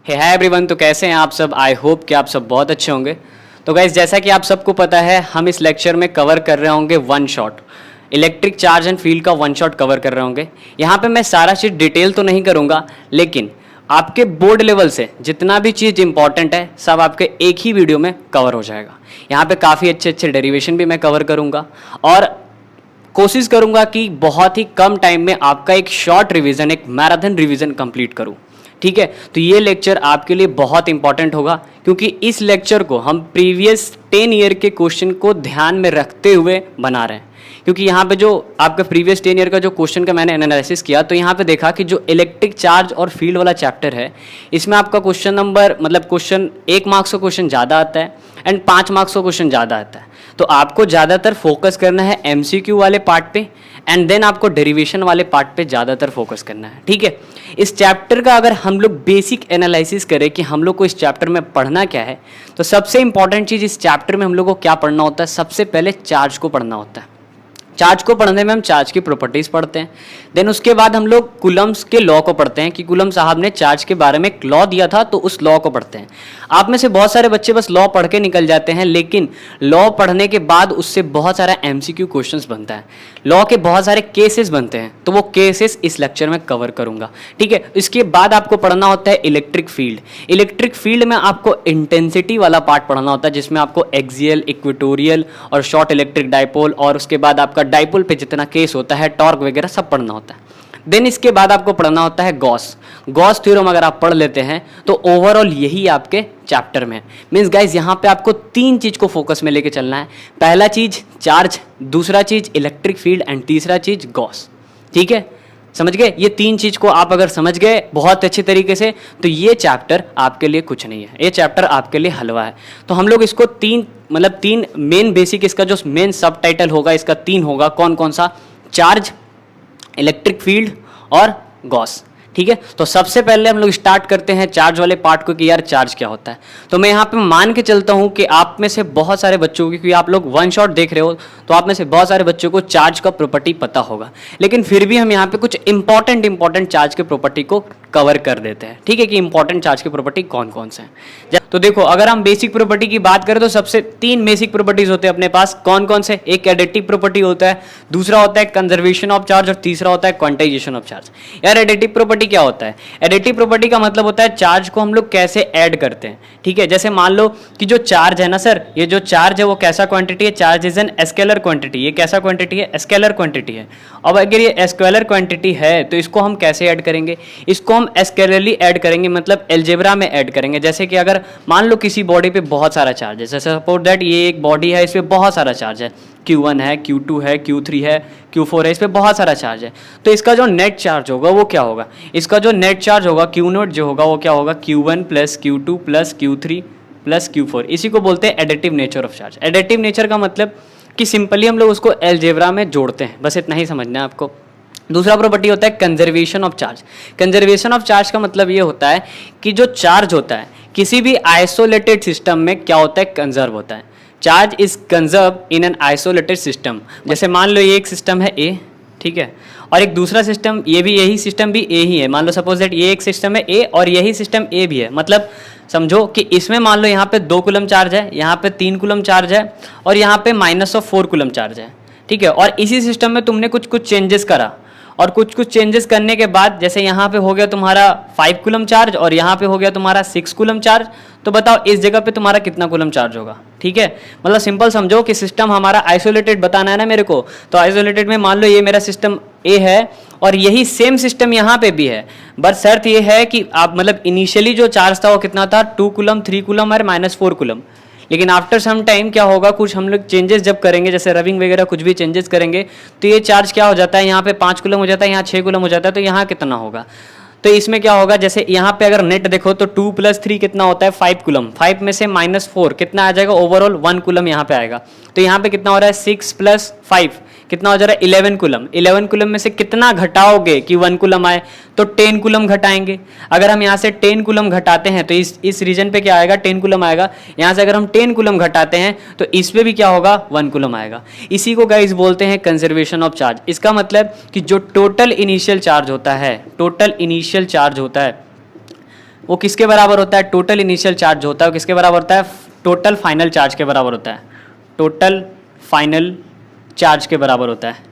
हे hi everyone, तो कैसे हैं आप सब। आई होप कि आप सब बहुत अच्छे होंगे। तो गाइस, जैसा कि आप सबको पता है, हम इस लेक्चर में कवर कर रहे होंगे one shot electric charge and field का वन शॉट कवर कर रहे होंगे। यहाँ पे मैं सारा चीज़ डिटेल तो नहीं करूँगा, लेकिन आपके बोर्ड लेवल से जितना भी चीज़ इंपॉर्टेंट है सब आपके एक ही वीडियो में कवर हो जाएगा। यहाँ पे काफ़ी अच्छे अच्छे डेरिवेशन भी मैं कवर करूँगा और कोशिश करूँगा कि बहुत ही कम टाइम में आपका एक शॉर्ट रिवीजन, एक मैराथन रिवीजन कंप्लीट करूँ। ठीक है, तो ये लेक्चर आपके लिए बहुत इंपॉर्टेंट होगा, क्योंकि इस लेक्चर को हम प्रीवियस 10 ईयर के क्वेश्चन को ध्यान में रखते हुए बना रहे हैं। क्योंकि यहाँ पे जो आपका प्रीवियस 10 ईयर का जो क्वेश्चन का मैंने एनालिसिस किया, तो यहाँ पे देखा कि जो इलेक्ट्रिक चार्ज और फील्ड वाला चैप्टर है, इसमें आपका क्वेश्चन नंबर मतलब क्वेश्चन 1 मार्क्स का क्वेश्चन ज़्यादा आता है एंड 5 मार्क्स का क्वेश्चन ज़्यादा आता है। तो आपको ज़्यादातर फोकस करना है MCQ वाले पार्ट पे एंड देन आपको डेरिवेशन वाले पार्ट पे ज़्यादातर फोकस करना है। ठीक है, इस चैप्टर का अगर हम लोग बेसिक एनालिसिस करें कि हम लोग को इस चैप्टर में पढ़ना क्या है, तो सबसे इंपॉर्टेंट चीज़ इस चैप्टर में हम लोग को क्या पढ़ना होता है। सबसे पहले चार्ज को पढ़ना होता है। चार्ज को पढ़ने में हम चार्ज की प्रॉपर्टीज पढ़ते हैं, देन उसके बाद हम लोग कूलम्स के लॉ को पढ़ते हैं कि कूलम साहब ने चार्ज के बारे में एक लॉ दिया था, तो उस लॉ को पढ़ते हैं। आप में से बहुत सारे बच्चे बस लॉ पढ़ के निकल जाते हैं, लेकिन लॉ पढ़ने के बाद उससे बहुत सारा MCQ क्वेश्चंस बनता है, लॉ के बहुत सारे केसेस बनते हैं, तो वो केसेस इस लेक्चर में कवर करूंगा। ठीक है, इसके बाद आपको पढ़ना होता है इलेक्ट्रिक फील्ड। इलेक्ट्रिक फील्ड में आपको इंटेंसिटी वाला पार्ट पढ़ना होता है, जिसमें आपको एक्सियल, इक्वेटोरियल और शॉर्ट इलेक्ट्रिक डाइपोल और उसके बाद आपका डाइपोल पे जितना केस होता है, टॉर्क वगैरह सब पढ़ना होता है। देन इसके बाद आपको पढ़ना होता है गॉस थ्योरम। अगर आप पढ़ लेते हैं तो ओवरऑल यही आपके चैप्टर में है। मीन्स गाइज, यहाँ पे आपको 3 चीज को फोकस में लेके चलना है। पहला चीज चार्ज, दूसरा चीज इलेक्ट्रिक फील्ड एंड तीसरा चीज गॉस। ठीक है, समझ गए। ये 3 चीज को आप अगर समझ गए बहुत अच्छे तरीके से, तो ये चैप्टर आपके लिए कुछ नहीं है, ये चैप्टर आपके लिए हलवा है। तो हम लोग इसको 3 मेन बेसिक, इसका जो मेन सब टाइटल होगा इसका 3 होगा। कौन कौन सा? चार्ज, इलेक्ट्रिक फील्ड और गॉस। ठीक है, तो सबसे पहले हम लोग स्टार्ट करते हैं चार्ज वाले पार्ट को कि यार चार्ज क्या होता है। तो मैं यहाँ पे मान के चलता हूँ कि आप में से बहुत सारे बच्चों को, क्योंकि आप लोग वन शॉट देख रहे हो, तो आप में से बहुत सारे बच्चों को चार्ज का प्रॉपर्टी पता होगा, लेकिन फिर भी हम यहाँ पे कुछ इंपॉर्टेंट चार्ज के प्रॉपर्टी को कवर कर देते हैं। ठीक है, कि इंपॉर्टेंट चार्ज की प्रॉपर्टी कौन कौन से हैं। तो देखो, अगर हम बेसिक प्रॉपर्टी की बात करें तो सबसे 3 बेसिक प्रॉपर्टीज होते हैं अपने पास। कौन कौन से? एक एडिटिव प्रॉपर्टी होता है, दूसरा होता है कंजर्वेशन ऑफ चार्ज और तीसरा होता है क्वांटाइजेशन ऑफ चार्ज। यार, एडिटिव प्रॉपर्टी क्या होता है? एडिटिव प्रॉपर्टी का मतलब होता है चार्ज को हम लोग कैसे ऐड करते हैं। ठीक है, जैसे मान लो कि जो चार्ज है ना सर, ये जो चार्ज है वो कैसा क्वांटिटी है? Charge is an scalar quantity. ये कैसा क्वांटिटी है? स्केलर क्वांटिटी है। अब अगर ये स्केलर क्वांटिटी है तो इसको हम कैसे ऐड करेंगे? इसको हम स्केलरली ऐड करेंगे, मतलब एलजेब्रा में ऐड करेंगे। जैसे कि अगर मान लो किसी बॉडी पे बहुत सारा चार्ज है, जैसे सपोज दैट ये एक बॉडी है, इस पे बहुत सारा चार्ज है, Q1 है, Q2 है, Q3 है, Q4 है, इस पे बहुत सारा चार्ज है। तो इसका जो नेट चार्ज होगा वो क्या होगा? इसका जो नेट चार्ज होगा Q0 जो होगा वो क्या होगा? Q1 plus Q2 plus Q3 plus Q4। इसी को बोलते हैं additive nature of charge. Additive nature का मतलब कि सिंपली हम लोग उसको एलजेब्रा में जोड़ते हैं, बस इतना ही समझना है आपको। दूसरा प्रॉपर्टी होता है conservation of charge. Conservation of charge का मतलब ये होता है कि जो चार्ज होता है किसी भी आइसोलेटेड सिस्टम में क्या होता है? कंजर्व होता है। Charge is conserve in an isolated system. जैसे मान लो ये एक सिस्टम है A, ठीक है, और एक दूसरा सिस्टम, ये भी यही सिस्टम भी A ही है। मान लो सपोज दैट ये एक सिस्टम है A और यही सिस्टम A भी है। मतलब समझो कि इसमें मान लो यहाँ पे 2 कूलम चार्ज है, यहाँ पे 3 कूलम चार्ज है और यहाँ पे -4 कूलम चार्ज है। ठीक है, और इसी सिस्टम में तुमने कुछ चेंजेस करा और कुछ चेंजेस करने के बाद जैसे यहाँ पे हो गया तुम्हारा 5 कूलम चार्ज और यहाँ पे हो गया तुम्हारा 6 कूलम चार्ज। तो बताओ इस जगह पे तुम्हारा कितना कूलम चार्ज होगा? ठीक है, मतलब सिंपल समझो कि सिस्टम हमारा आइसोलेटेड बताना है ना मेरे को। तो आइसोलेटेड में मान लो ये मेरा सिस्टम A है और यही सेम सिस्टम यहाँ पे भी है, बट शर्त ये है कि आप मतलब इनिशियली जो चार्ज था वो कितना था? 2 कूलम, 3 कूलम और -4 कूलम। लेकिन आफ्टर सम टाइम क्या होगा, कुछ हम लोग चेंजेस जब करेंगे, जैसे रविंग वगैरह कुछ भी चेंजेस करेंगे, तो ये चार्ज क्या हो जाता है? यहाँ पे 5 कूलम हो जाता है, यहाँ 6 कूलम हो जाता है। तो यहाँ कितना होगा? तो इसमें क्या होगा, जैसे यहाँ पे अगर नेट देखो तो 2 + 3 कितना होता है? 5 कूलम। 5 में से -4 कितना आ जाएगा? ओवरऑल 1 कूलम यहाँ पे आएगा। तो यहाँ पे कितना हो रहा है? 6 + 5 कितना हो जा रहा है? 11 कूलम। 11 कूलम में से कितना घटाओगे कि 1 कूलम आए? तो 10 कूलम घटाएंगे। अगर हम यहाँ से 10 कूलम घटाते हैं तो इस रीजन पे क्या आएगा? 10 कूलम आएगा। यहाँ से अगर हम 10 कूलम घटाते हैं तो इस पे भी क्या होगा? 1 कूलम आएगा। इसी को गाइस बोलते हैं कंजर्वेशन ऑफ चार्ज। इसका मतलब कि जो टोटल इनिशियल चार्ज होता है, वो किसके बराबर होता है? टोटल इनिशियल चार्ज जो होता है वो किसके बराबर होता है? टोटल फाइनल चार्ज के बराबर होता है। टोटल फाइनल चार्ज के बराबर होता है।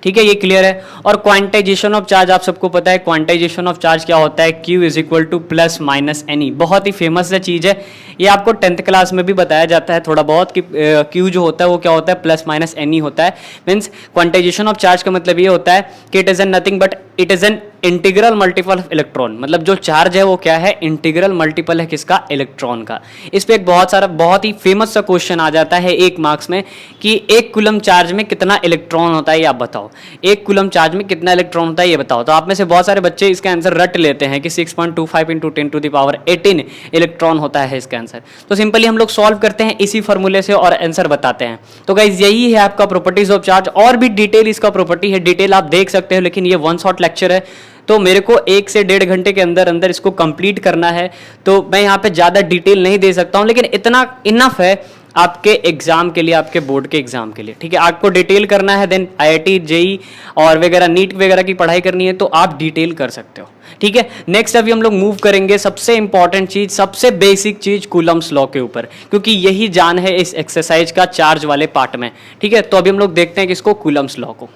ठीक है, ये क्लियर है। और क्वांटाइजेशन ऑफ चार्ज आप सबको पता है, क्वांटाइजेशन ऑफ चार्ज क्या होता है? Q is equal two plus minus any. बहुत ही फेमस चीज़ है, ये आपको 10th क्लास में भी बताया जाता है थोड़ा बहुत कि Q जो होता है वो क्या होता है? प्लस माइनस एनी होता है। मीन्स क्वांटाइजेशन ऑफ चार्ज का मतलब ये होता है कि it is an nothing but it is an integral multiple of electron. मतलब जो चार्ज है वो क्या है? इंटीग्रल मल्टीपल है किसका? इलेक्ट्रॉन का। इस पे एक बहुत ही फेमस सा क्वेश्चन आ जाता है 1 मार्क्स में कि 1 कूलम चार्ज में कितना इलेक्ट्रॉन होता है, ये आप बताओ। 1 कूलम चार्ज में कितना इलेक्ट्रॉन होता है ये बताओ। तो आप में से बहुत सारे बच्चे इसका आंसर रट लेते हैं कि 6.25 इंटू 10⁻18 इलेक्ट्रॉन होता है इसका आंसर। तो सिंपली हम लोग सॉल्व करते हैं इसी फॉर्मूले से और आंसर बताते हैं। तो गाइज यही है आपका प्रॉपर्टीज ऑफ चार्ज। और भी डिटेल इसका प्रॉपर्टी है, डिटेल आप देख सकते हो, लेकिन ये 1 शॉट लेक्चर है तो मेरे को 1 से 1.5 घंटे के अंदर अंदर इसको कंप्लीट करना है। तो मैं यहाँ पे ज़्यादा डिटेल नहीं दे सकता हूँ, लेकिन इतना इनफ है आपके एग्जाम के लिए, आपके बोर्ड के एग्जाम के लिए। ठीक है, आपको डिटेल करना है देन IIT JEE और वगैरह नीट वगैरह की पढ़ाई करनी है तो आप डिटेल कर सकते हो। ठीक है, नेक्स्ट अभी हम लोग मूव करेंगे सबसे इंपॉर्टेंट चीज, सबसे बेसिक चीज कूलम्स लॉ के ऊपर, क्योंकि यही जान है इस एक्सरसाइज का चार्ज वाले पार्ट में। ठीक है, तो अभी हम लोग देखते हैं किसको? कूलम्स लॉ को।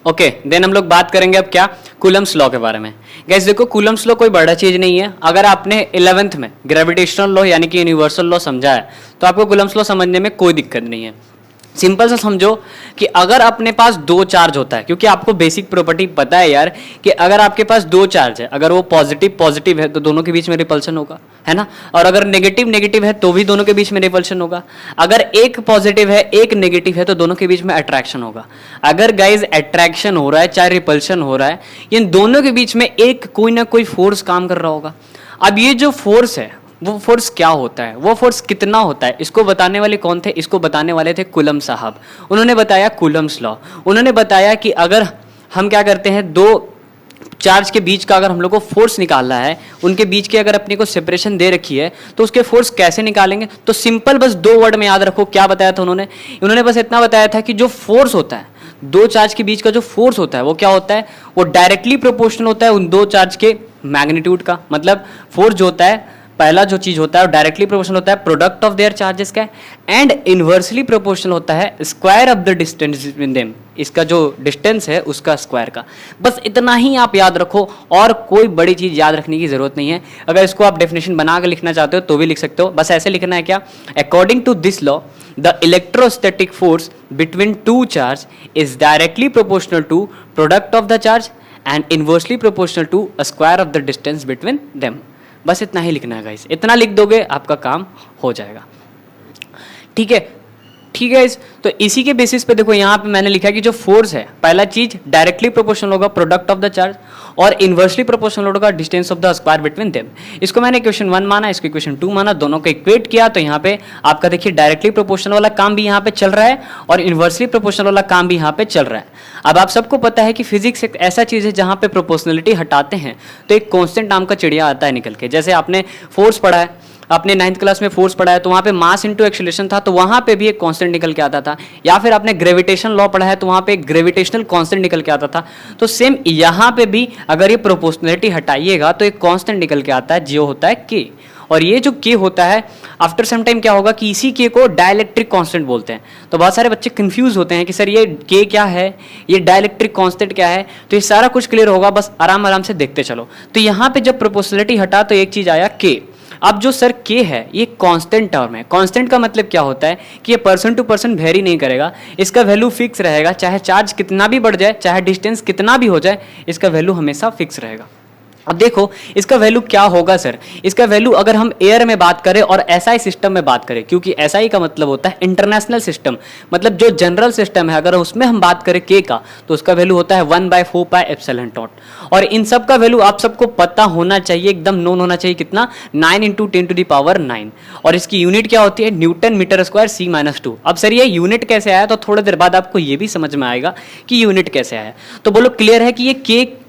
ओके, देन हम लोग बात करेंगे अब क्या? कूलम्स लॉ के बारे में। गाइस देखो, कूलम्स लॉ कोई बड़ा चीज नहीं है। अगर आपने 11th में ग्रेविटेशनल लॉ यानी कि यूनिवर्सल लॉ समझा है तो आपको कूलम्स लॉ समझने में कोई दिक्कत नहीं है। सिंपल सा समझो कि अगर अपने पास 2 चार्ज होता है, क्योंकि आपको बेसिक प्रॉपर्टी पता है यार कि अगर आपके पास 2 चार्ज है, अगर वो पॉजिटिव है तो दोनों के बीच में रिपल्शन होगा, है ना। और अगर नेगेटिव है तो भी दोनों के बीच में रिपल्शन होगा। अगर एक पॉजिटिव है एक नेगेटिव है तो दोनों के बीच में अट्रैक्शन होगा। अगर गाइज अट्रैक्शन हो रहा है चाहे रिपल्शन हो रहा है, इन दोनों के बीच में एक कोई ना कोई फोर्स काम कर रहा होगा। अब ये जो फोर्स है वो फोर्स क्या होता है, वो फोर्स कितना होता है, इसको बताने वाले कौन थे? इसको बताने वाले थे कूलम साहब। उन्होंने बताया कूलम्स लॉ। उन्होंने बताया कि अगर हम क्या करते हैं, 2 चार्ज के बीच का अगर हम लोग को फोर्स निकालना है, उनके बीच की अगर अपने को सेपरेशन दे रखी है तो उसके फोर्स कैसे निकालेंगे? तो सिंपल बस 2 वर्ड में याद रखो। क्या बताया था उन्होंने बस इतना बताया था कि जो फोर्स होता है 2 चार्ज के बीच का, जो फोर्स होता है वो क्या होता है? वो डायरेक्टली प्रोपोर्शनल होता है उन 2 चार्ज के मैग्नीट्यूड का। मतलब फोर्स जो होता है, पहला जो चीज होता है वो डायरेक्टली प्रोपोर्शनल होता है प्रोडक्ट ऑफ देयर चार्जेस का, एंड इनवर्सली प्रोपोर्शनल होता है square of the distance between them, इसका जो डिस्टेंस है उसका स्क्वायर का। बस इतना ही आप याद रखो और कोई बड़ी चीज याद रखने की जरूरत नहीं है। अगर इसको आप डेफिनेशन बना कर लिखना चाहते हो तो भी लिख सकते हो। बस ऐसे लिखना है क्या? According to this law the electrostatic force between 2 charge is directly proportional to product of the charge and inversely proportional to a square of the distance between them. बस इतना ही लिखना है गाइस, इतना लिख दोगे आपका काम हो जाएगा। ठीक है गाइस, तो इसी के बेसिस पे देखो यहाँ पे मैंने लिखा है कि जो फोर्स है, पहला चीज डायरेक्टली प्रोपोर्शनल होगा प्रोडक्ट ऑफ द चार्ज और इनवर्सली प्रोपोर्शनल होगा distance of the square between them. इसको मैंने इक्वेशन 1 माना, इसको इक्वेशन 2 माना, दोनों को इक्वेट किया तो यहाँ पे आपका देखिए डायरेक्टली प्रोपोर्शनल वाला काम भी यहाँ पे चल रहा है और इनवर्सली प्रोपोर्शनल वाला काम भी यहाँ पे चल रहा है। अब आप सबको पता है कि फिजिक्स एक ऐसा चीज है जहाँ पे प्रोपोर्शनलिटी हटाते हैं तो एक कॉन्स्टेंट नाम का चिड़िया आता है निकल के। जैसे आपने फोर्स पढ़ा है, आपने 9th क्लास में फोर्स पढ़ा है तो वहाँ पे मास इनटू एक्सीलरेशन था तो वहाँ पे भी एक कांस्टेंट निकल के आता था। या फिर आपने ग्रेविटेशन लॉ पढ़ा है तो वहाँ पे एक ग्रेविटेशनल कांस्टेंट निकल के आता था। तो सेम यहाँ पे भी अगर ये प्रोपोर्शनलिटी हटाइएगा तो एक कांस्टेंट निकल के आता है जो होता है के। और ये जो के होता है आफ्टर सम टाइम क्या होगा कि इसी के को डाइलेक्ट्रिक कांस्टेंट बोलते हैं। तो बहुत सारे बच्चे कंफ्यूज होते हैं कि सर ये के क्या है, ये डाइलेक्ट्रिक कांस्टेंट क्या है। तो ये सारा कुछ क्लियर होगा, बस आराम आराम से देखते चलो। तो यहाँ पे जब प्रोपोर्शनलिटी हटा तो एक चीज आया के। अब जो सर के है ये कांस्टेंट टर्म है। कांस्टेंट का मतलब क्या होता है कि ये पर्सन टू पर्सन वेरी नहीं करेगा, इसका वैल्यू फिक्स रहेगा। चाहे चार्ज कितना भी बढ़ जाए, चाहे डिस्टेंस कितना भी हो जाए, इसका वैल्यू हमेशा फिक्स रहेगा। अब देखो इसका वैल्यू क्या होगा सर, इसका वैल्यू अगर हम एयर में बात करें और एसआई सिस्टम में बात करें, क्योंकि एसआई का मतलब होता है इंटरनेशनल सिस्टम, मतलब जो जनरल सिस्टम है, अगर उसमें हम बात करें के का तो उसका वैल्यू होता है 1/4πε0। और इन सब का वैल्यू आप सबको पता होना चाहिए, एकदम नोन होना चाहिए। कितना? 9 × 10⁻9। और इसकी यूनिट क्या होती है? Newton metre square C-2। अब सर ये यूनिट कैसे आया, तो थोड़ी देर बाद आपको ये भी समझ में आएगा कि यूनिट कैसे आया। तो बोलो क्लियर है कि ये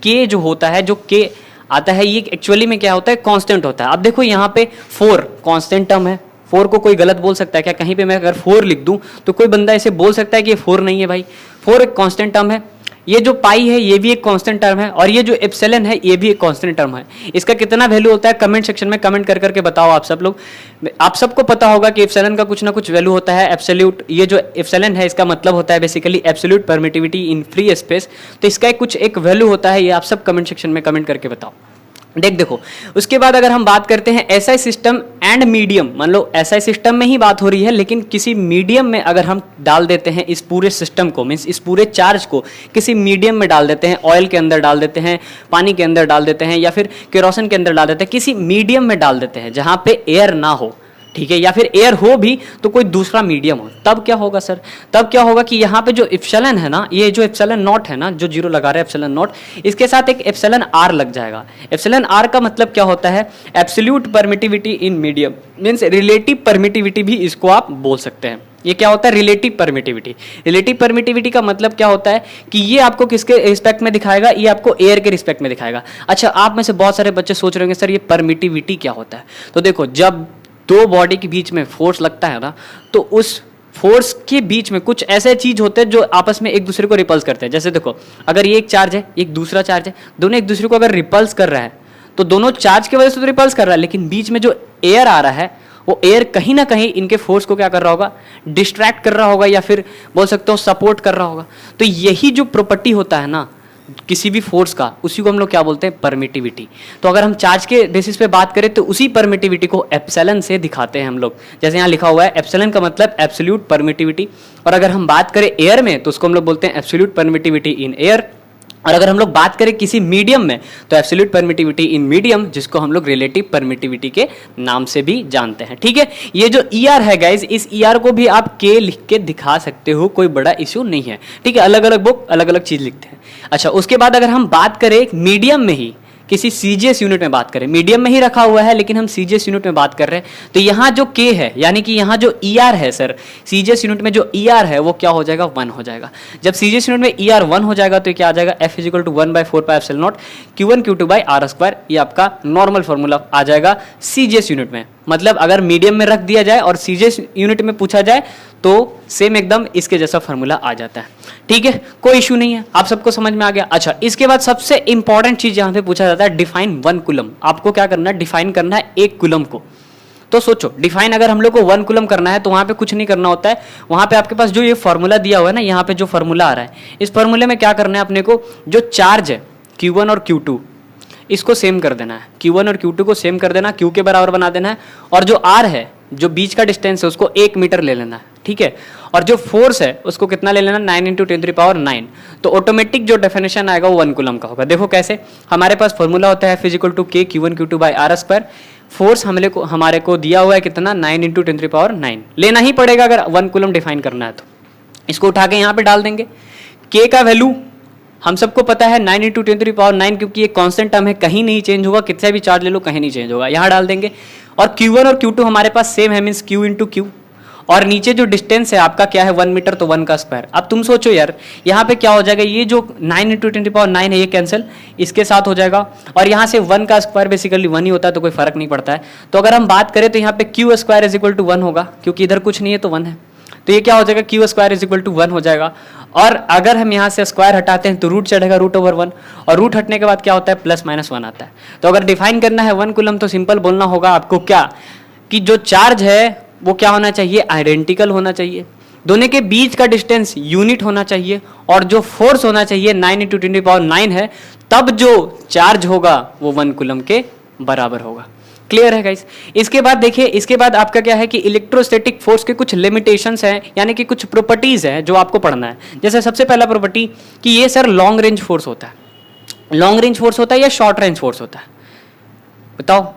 के जो होता है, जो के आता है, ये एक्चुअली में क्या होता है? कांस्टेंट होता है। अब देखो यहाँ पे 4 कांस्टेंट टर्म है। 4 को कोई गलत बोल सकता है क्या? कहीं पे मैं अगर 4 लिख दूं तो कोई बंदा ऐसे बोल सकता है कि ये 4 नहीं है भाई। 4 एक कांस्टेंट टर्म है। ये जो पाई है ये भी एक कांस्टेंट टर्म है, और ये जो एप्सिलॉन है ये भी एक कांस्टेंट टर्म है। इसका कितना वैल्यू होता है कमेंट सेक्शन में कमेंट कर करके बताओ आप सब लोग। आप सबको पता होगा कि एप्सिलॉन का कुछ ना कुछ वैल्यू होता है। एब्सोल्यूट, ये जो एप्सिलॉन है इसका मतलब होता है basically absolute permittivity in free space. तो इसका कुछ एक वैल्यू होता है, ये आप सब कमेंट सेक्शन में कमेंट करके बताओ। देखो उसके बाद अगर हम बात करते हैं एसआई सिस्टम एंड मीडियम, मान लो एसआई सिस्टम में ही बात हो रही है, लेकिन किसी मीडियम में अगर हम डाल देते हैं इस पूरे सिस्टम को, मीन्स इस पूरे चार्ज को किसी मीडियम में डाल देते हैं, ऑयल के अंदर डाल देते हैं, पानी के अंदर डाल देते हैं, या फिर केरोसिन के अंदर डाल देते हैं, किसी मीडियम में डाल देते हैं जहां पे एयर ना हो, ठीक है, या फिर एयर हो भी तो कोई दूसरा मीडियम हो, तब क्या होगा सर? तब क्या होगा कि यहाँ पे जो एप्सिलॉन है ना, ये जो एप्सिलॉन नॉट है ना, जो जीरो लगा रहे हैं एप्सिलॉन नॉट, इसके साथ एक एप्सिलॉन आर लग जाएगा। एप्सिलॉन आर का मतलब क्या होता है? Absolute permittivity in medium, means relative permittivity भी इसको आप बोल सकते हैं। ये क्या होता है? Relative permittivity. रिलेटिव परमिटिविटी का मतलब क्या होता है कि ये आपको किसके रिस्पेक्ट में दिखाएगा? ये आपको एयर के रिस्पेक्ट में दिखाएगा। अच्छा, आप में से बहुत सारे बच्चे सोच रहे होंगे सर ये परमिटिविटी क्या होता है? तो देखो, जब दो बॉडी के बीच में फोर्स लगता है ना, तो उस फोर्स के बीच में कुछ ऐसे चीज होते हैं जो आपस में एक दूसरे को रिपल्स करते हैं। जैसे देखो, अगर ये एक चार्ज है, एक दूसरा चार्ज है, दोनों एक दूसरे को अगर रिपल्स कर रहा है तो दोनों चार्ज की वजह से तो रिपल्स कर रहा है, लेकिन बीच में जो एयर आ रहा है वो एयर कहीं ना कहीं इनके फोर्स को क्या कर रहा होगा? डिस्ट्रैक्ट कर रहा होगा, या फिर बोल सकते हो सपोर्ट कर रहा होगा। तो यही जो प्रॉपर्टी होता है ना किसी भी फोर्स का, उसी को हम लोग क्या बोलते हैं? परमिटिविटी। तो अगर हम चार्ज के बेसिस पे बात करें तो उसी परमिटिविटी को एप्सिलॉन से दिखाते हैं हम लोग। जैसे यहाँ लिखा हुआ है एप्सिलॉन का मतलब एब्सोल्यूट परमिटिविटी, और अगर हम बात करें एयर में तो उसको हम लोग बोलते हैं एब्सोल्यूट परमिटिविटी इन एयर, और अगर हम लोग बात करें किसी मीडियम में तो एब्सोल्यूट परमिटिविटी इन मीडियम, जिसको हम लोग रिलेटिव परमिटिविटी के नाम से भी जानते हैं। ठीक है, ये जो ईआर है गाइज, इस ईआर को भी आप के लिख के दिखा सकते हो, कोई बड़ा इश्यू नहीं है। ठीक है, अलग अलग बुक अलग अलग चीज लिखते हैं। अच्छा, उसके बाद अगर हम बात करें मीडियम में ही, किसी सीजीएस यूनिट में बात करें, मीडियम में ही रखा हुआ है लेकिन हम सीजीएस यूनिट में बात कर रहे हैं, तो यहाँ जो के है, यानी कि यहाँ जो ईआर है सर, सीजीएस यूनिट में जो ईआर है वो क्या हो जाएगा? 1 हो जाएगा। जब सीजीएस यूनिट में ईआर 1 हो जाएगा तो क्या आ जाएगा? F = 1/4πε0 Q1 Q2/r²। ये आपका नॉर्मल फॉर्मूला आ जाएगा सीजीएस यूनिट में। मतलब अगर मीडियम में रख दिया जाए और सीजीएस यूनिट में पूछा जाए तो सेम एकदम इसके जैसा फॉर्मूला आ जाता है। ठीक है, कोई इशू नहीं है, आप सबको समझ में आ गया। अच्छा, इसके बाद सबसे इंपॉर्टेंट चीज यहां पे पूछा जाता है, डिफाइन 1 कूलम। आपको क्या करना है? डिफाइन करना है 1 कूलम को। तो सोचो, डिफाइन अगर हम लोग को 1 कूलम करना है तो वहां पे कुछ नहीं करना होता है। वहां पे आपके पास जो ये फॉर्मूला दिया हुआ है ना, यहाँ पे जो फॉर्मूला आ रहा है, इस फॉर्मूले में क्या करना है अपने को? जो चार्ज है Q1 और Q2 इसको सेम कर देना है। Q1 और Q2 को सेम कर देना, Q के बराबर बना देना है, और जो R है, जो बीच का डिस्टेंस है, उसको 1 मीटर ले लेना है। ठीक है, और जो फोर्स है उसको कितना ले लेना? 9 × 10⁹ तो ऑटोमेटिक जो डेफिनेशन आएगा वो 1 कूलम का होगा। देखो कैसे, हमारे पास फॉर्मूला होता है F = K Q1 Q2/r²। Force हमारे को दिया हुआ है कितना? 9 × 10⁹ लेना ही पड़ेगा अगर 1 कूलम डिफाइन करना है तो। इसको उठा के यहाँ पे डाल देंगे। K का वैल्यू हम सबको पता है 9 × 10⁹, क्योंकि ये कांस्टेंट टर्म है, कहीं नहीं चेंज होगा, कितना भी चार्ज ले लो कहीं नहीं चेंज होगा। यहाँ डाल देंगे। और Q1 और Q2 हमारे पास सेम है, मीन्स Q × Q, और नीचे जो डिस्टेंस है आपका क्या है? 1 मीटर, तो 1 का स्क्वायर। अब तुम सोचो यार, यहाँ पे क्या हो जाएगा? ये जो 9 × 10⁹ है ये कैंसिल इसके साथ हो जाएगा, और यहाँ से 1 का स्क्वायर बेसिकली 1 ही होता है, तो कोई फर्क नहीं पड़ता है। तो अगर हम बात करें तो यहाँ पे Q² = 1 होगा, क्योंकि इधर कुछ नहीं है तो 1 है, तो ये क्या हो जाएगा? Q² = 1 हो जाएगा। और अगर हम यहाँ से स्क्वायर हटाते हैं तो रूट चढ़ेगा √1, और रूट हटने के बाद क्या होता है? +-1 आता है। तो अगर डिफाइन करना है 1 कूलम तो सिंपल बोलना होगा आपको क्या, कि जो चार्ज है वो क्या होना चाहिए? आइडेंटिकल होना चाहिए, दोनों के बीच का डिस्टेंस यूनिट होना चाहिए, और जो फोर्स होना चाहिए 9 × 10⁹ है, तब जो चार्ज होगा वो 1 कूलम के बराबर होगा। क्लियर है गाइस? इसके बाद देखिए, इसके बाद आपका क्या है कि इलेक्ट्रोस्टैटिक फोर्स के कुछ लिमिटेशंस हैं, यानी कि कुछ प्रॉपर्टीज हैं जो आपको पढ़ना है। जैसे सबसे पहला प्रॉपर्टी कि ये सर लॉन्ग रेंज फोर्स होता है। लॉन्ग रेंज फोर्स होता है या शॉर्ट रेंज फोर्स होता है? बताओ,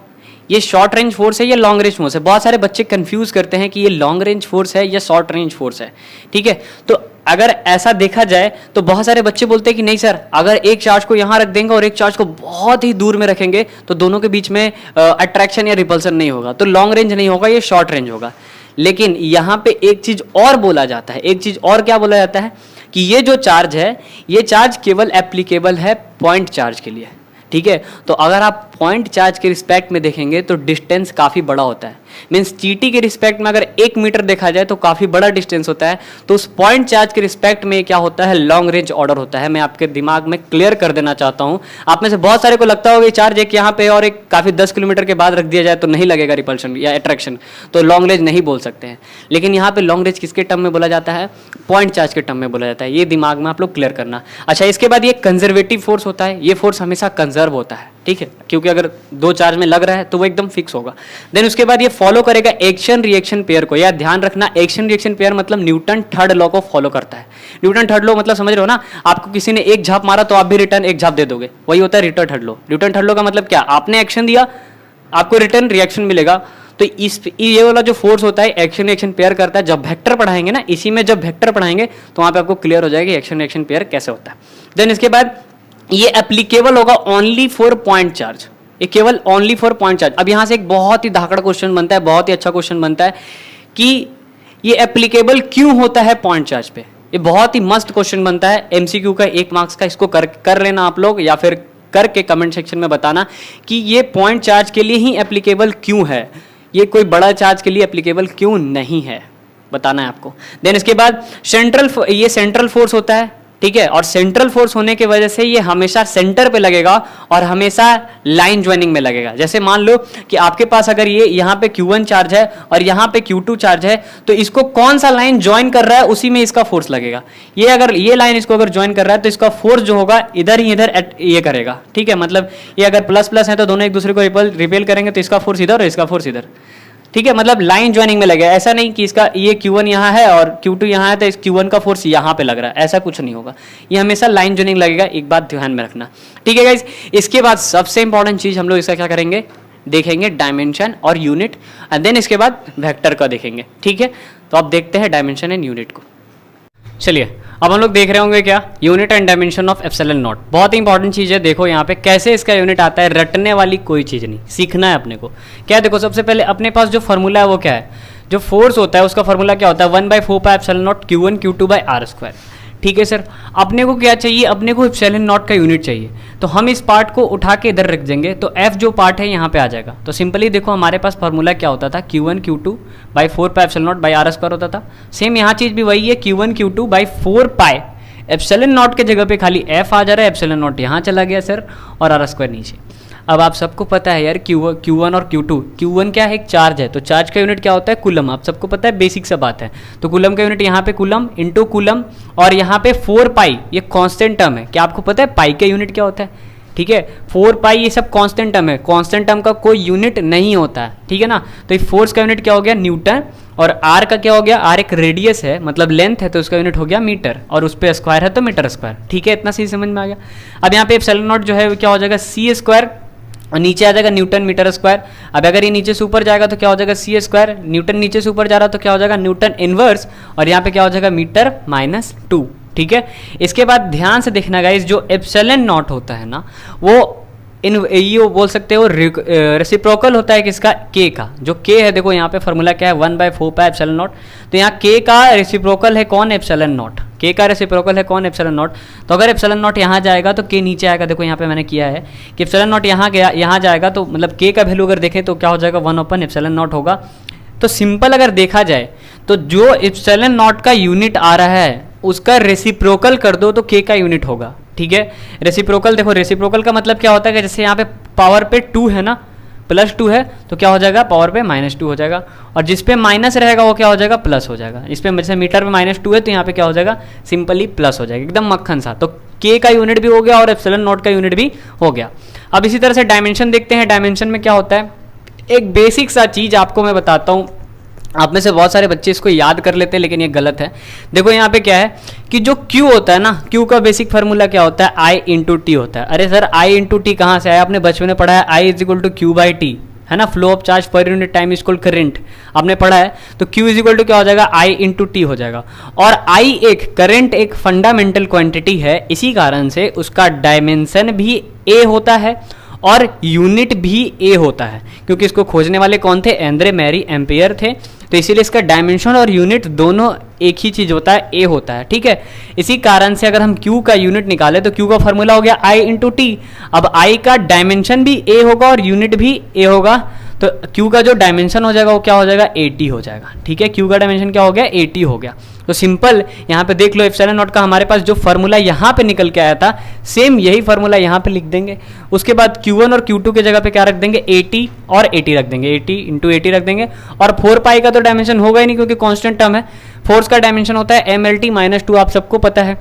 ये शॉर्ट रेंज फोर्स है या लॉन्ग रेंज फोर्स है? बहुत सारे बच्चे कंफ्यूज करते हैं कि ये लॉन्ग रेंज फोर्स है या शॉर्ट रेंज फोर्स है। ठीक है, तो अगर ऐसा देखा जाए तो बहुत सारे बच्चे बोलते हैं कि नहीं सर, अगर एक चार्ज को यहाँ रख देंगे और एक चार्ज को बहुत ही दूर में रखेंगे तो दोनों के बीच में अट्रैक्शन या रिपल्सन नहीं होगा, तो लॉन्ग रेंज नहीं होगा, ये शॉर्ट रेंज होगा। लेकिन यहाँ पे एक चीज और बोला जाता है, एक चीज और क्या बोला जाता है कि ये जो चार्ज है, ये चार्ज केवल एप्लीकेबल है पॉइंट चार्ज के लिए, ठीक है। तो अगर आप पॉइंट चार्ज के रिस्पेक्ट में देखेंगे तो डिस्टेंस काफ़ी बड़ा होता है, मीन्स चीटी के रिस्पेक्ट में अगर 1 मीटर देखा जाए तो काफ़ी बड़ा डिस्टेंस होता है। तो उस पॉइंट चार्ज के रिस्पेक्ट में क्या होता है, लॉन्ग रेंज ऑर्डर होता है। मैं आपके दिमाग में क्लियर कर देना चाहता हूँ। आप में से बहुत सारे को लगता होगा चार्ज एक यहाँ पे और एक काफ़ी 10 किलोमीटर के बाद रख दिया जाए तो नहीं लगेगा रिपल्शन या अट्रैक्शन, तो लॉन्ग रेंज नहीं बोल सकते हैं। लेकिन यहाँ पे लॉन्ग रेंज किसके टर्म में बोला जाता है, पॉइंट चार्ज के टर्म में बोला जाता है। ये दिमाग में आप लोग क्लियर करना। अच्छा, इसके बाद ये कंजर्वेटिव फोर्स होता है। ये फोर्स हमेशा कंजर्व होता है, ठीक है, क्योंकि अगर 2 चार्ज में लग रहा है तो वो एकदम फिक्स होगा। देन उसके बाद ये फॉलो करेगा एक्शन रिएक्शन पेयर को। यार ध्यान रखना, एक्शन रिएक्शन पेयर मतलब न्यूटन थर्ड लॉ को फॉलो करता है। न्यूटन थर्ड लॉ मतलब समझ रहे हो ना, आपको किसी ने एक झाप मारा तो आप भी रिटर्न एक झाप दे दोगे, वही होता है return third law. Newton third law का मतलब क्या, आपने एक्शन दिया आपको रिटर्न रिएक्शन मिलेगा। तो इस ये वाला जो फोर्स होता है एक्शन रिएक्शन पेयर करता है। जब वेक्टर पढ़ाएंगे ना, इसी में जब वेक्टर पढ़ाएंगे तो वहां पे आपको क्लियर हो जाएगा एक्शन रिएक्शन पेयर कैसे होता है। देन इसके बाद ये एप्लीकेबल होगा ओनली फॉर पॉइंट चार्ज, ये केवल ओनली फॉर पॉइंट चार्ज। अब यहां से एक बहुत ही धाकड़ क्वेश्चन बनता है, बहुत ही अच्छा क्वेश्चन बनता है कि ये एप्लीकेबल क्यों होता है पॉइंट चार्ज पे। ये बहुत ही मस्त क्वेश्चन बनता है, एमसीक्यू का 1 मार्क्स का। इसको कर लेना आप लोग, या फिर करके कमेंट सेक्शन में बताना कि ये पॉइंट चार्ज के लिए ही एप्लीकेबल क्यों है, ये कोई बड़ा चार्ज के लिए एप्लीकेबल क्यों नहीं है, बताना है आपको। देन इसके बाद ये सेंट्रल फोर्स होता है, ठीक है, और सेंट्रल फोर्स होने की वजह से ये हमेशा सेंटर पे लगेगा और हमेशा लाइन ज्वाइनिंग में लगेगा। जैसे मान लो कि आपके पास अगर ये यहाँ पे Q1 चार्ज है और यहाँ पे Q2 चार्ज है, तो इसको कौन सा लाइन ज्वाइन कर रहा है उसी में इसका फोर्स लगेगा। ये अगर ये लाइन इसको अगर ज्वाइन कर रहा है तो इसका फोर्स जो होगा इधर ही इधर ये करेगा, ठीक है। मतलब ये अगर प्लस प्लस है तो दोनों एक दूसरे को रिपेल करेंगे, तो इसका फोर्स इधर और इसका फोर्स इधर, ठीक है। मतलब लाइन ज्वाइनिंग में लगेगा। ऐसा नहीं कि इसका ये Q1 यहाँ है और Q2 यहाँ है तो इस Q1 का फोर्स यहाँ पे लग रहा है, ऐसा कुछ नहीं होगा। ये हमेशा लाइन ज्वाइनिंग लगेगा, एक बात ध्यान में रखना, ठीक है गाइज। इसके बाद सबसे इंपॉर्टेंट चीज हम लोग इसका क्या करेंगे, देखेंगे डायमेंशन और यूनिट, एंड देन इसके बाद वेक्टर का देखेंगे, ठीक है। तो अब देखते हैं डायमेंशन एंड यूनिट को। चलिए अब हम लोग देख रहे होंगे क्या, unit and dimension of epsilon not. बहुत ही इंपॉर्टेंट चीज़ है, देखो यहाँ पे कैसे इसका यूनिट आता है, रटने वाली कोई चीज़ नहीं, सीखना है अपने को। क्या देखो, सबसे पहले अपने पास जो फॉर्मूला है वो क्या है, जो फोर्स होता है उसका फॉर्मूला क्या होता है, 1/4 pi epsilon not Q1 Q2/r²। ठीक है सर, अपने को क्या चाहिए, अपने को एप्सिलॉन नॉट का यूनिट चाहिए। तो हम इस पार्ट को उठा के इधर रख देंगे तो F जो पार्ट है यहाँ पे आ जाएगा। तो सिंपली देखो हमारे पास फार्मूला क्या होता था, Q1 Q2/4 pi epsilon not r² होता था। सेम यहाँ चीज़ भी वही है, Q1 Q2/4 pi epsilon not के जगह पे खाली F आ जा रहा है, एप्सिलॉन नॉट यहाँ चला गया सर और r² नीचे। अब आप सबको पता है यार Q1 और Q2, Q1 क्या है, एक चार्ज है, तो चार्ज का यूनिट क्या होता है, कूलम। आप सबको पता है, बेसिक सा बात है। तो कूलम का यूनिट यहाँ पे कूलम इंटू कूलम, और यहाँ पे 4 पाई ये कांस्टेंट टर्म है। क्या आपको पता है पाई का यूनिट क्या होता है, ठीक है, 4 पाई ये सब कांस्टेंट टर्म है, कांस्टेंट टर्म का कोई यूनिट नहीं होता है, ठीक है ना। तो ये फोर्स का यूनिट क्या हो गया, न्यूटन, और आर का क्या हो गया, आर एक रेडियस है मतलब लेंथ है, तो उसका यूनिट हो गया मीटर, और उस पर स्क्वायर है तो मीटर स्क्वायर, ठीक है। इतना सही समझ में आ गया। अब यहाँ पे एप्सिलॉन नॉट जो है वो क्या हो जाएगा, c² और नीचे आ जाएगा न्यूटन मीटर स्क्वायर। अब अगर ये नीचे से ऊपर जाएगा तो क्या हो जाएगा c², न्यूटन नीचे से ऊपर जा रहा तो क्या हो जाएगा न्यूटन इनवर्स, और यहाँ पे क्या हो जाएगा मीटर -2, ठीक है। इसके बाद ध्यान से देखना गाइस, जो एप्सिलॉन नॉट होता है ना वो ये बोल सकते हो रेसिप्रोकल होता है किसका, k का। जो k है देखो यहाँ पे फॉर्मूला क्या है, 1/4 पाई एप्सिलॉन नॉट। तो यहाँ k का रेसिप्रोकल है कौन, एप्सिलॉन नॉट। k का रेसिप्रोकल है कौन, एप्सिलॉन नॉट। तो अगर एप्सिलॉन नॉट यहाँ जाएगा तो k नीचे आएगा। देखो यहाँ पे मैंने किया है कि एप्सिलॉन नॉट यहाँ गया, यहाँ जाएगा तो मतलब k का वैल्यू अगर देखें तो क्या हो जाएगा, 1/एप्सिलॉन नॉट होगा। तो सिंपल अगर देखा जाए तो जो एप्सिलॉन नॉट का यूनिट आ रहा है उसका रेसिप्रोकल कर दो तो k का यूनिट होगा, ठीक है। रेसिप्रोकल देखो, रेसिप्रोकल का मतलब क्या होता है कि जैसे यहाँ पे पावर पे 2 है ना, +2 है तो क्या हो जाएगा, पावर पे -2 हो जाएगा, और जिस पे माइनस रहेगा वो क्या हो जाएगा, प्लस हो जाएगा। इस पे जैसे मीटर पे -2 है तो यहाँ पे क्या हो जाएगा, सिंपली प्लस हो जाएगा, एकदम मक्खन सा। तो k का यूनिट भी हो गया और एप्सिलॉन नॉट का यूनिट भी हो गया। अब इसी तरह से डायमेंशन देखते हैं। डायमेंशन में क्या होता है, एक बेसिक सा चीज़ आपको मैं बताता हूँ, आप में से बहुत सारे बच्चे इसको याद कर लेते हैं लेकिन ये गलत है। देखो यहाँ पे क्या है कि जो Q होता है ना, Q का बेसिक फार्मूला क्या होता है, I × T होता है। अरे सर I × T कहाँ से आया, आपने बचपन में पढ़ा है, I = Q/T, है ना, flow of charge per unit time is called current, आपने पढ़ा है। तो Q = क्या हो जाएगा, I × T हो जाएगा। और I एक करंट एक फंडामेंटल क्वांटिटी है, इसी कारण से उसका डायमेंशन भी A होता है और यूनिट भी A होता है, क्योंकि इसको खोजने वाले कौन थे, एंद्रे मैरी एम्पियर थे। तो इसीलिए इसका डायमेंशन और यूनिट दोनों एक ही चीज होता है, ए होता है, ठीक है। इसी कारण से अगर हम Q का यूनिट निकाले तो Q का फॉर्मूला हो गया I इंटू टी। अब I का डायमेंशन भी A होगा और यूनिट भी A होगा, तो Q का जो डायमेंशन हो जाएगा वो क्या हो जाएगा, 80 हो जाएगा, ठीक है। Q का डायमेंशन क्या हो गया, 80 हो गया। तो सिंपल यहाँ पे देख लो एप्सिलॉन नॉट का हमारे पास जो फॉर्मूला यहाँ पे निकल के आया था, सेम यही फॉर्मूला यहाँ पे लिख देंगे। उसके बाद Q1 और Q2 के जगह पे क्या रख देंगे, 80 और 80 रख देंगे, 80 इंटू 80 रख देंगे। और 4 पाई का तो डायमेंशन होगा ही नहीं क्योंकि कांस्टेंट टर्म है। फोर्स का डायमेंशन होता है MLT -2, आप सबको पता है।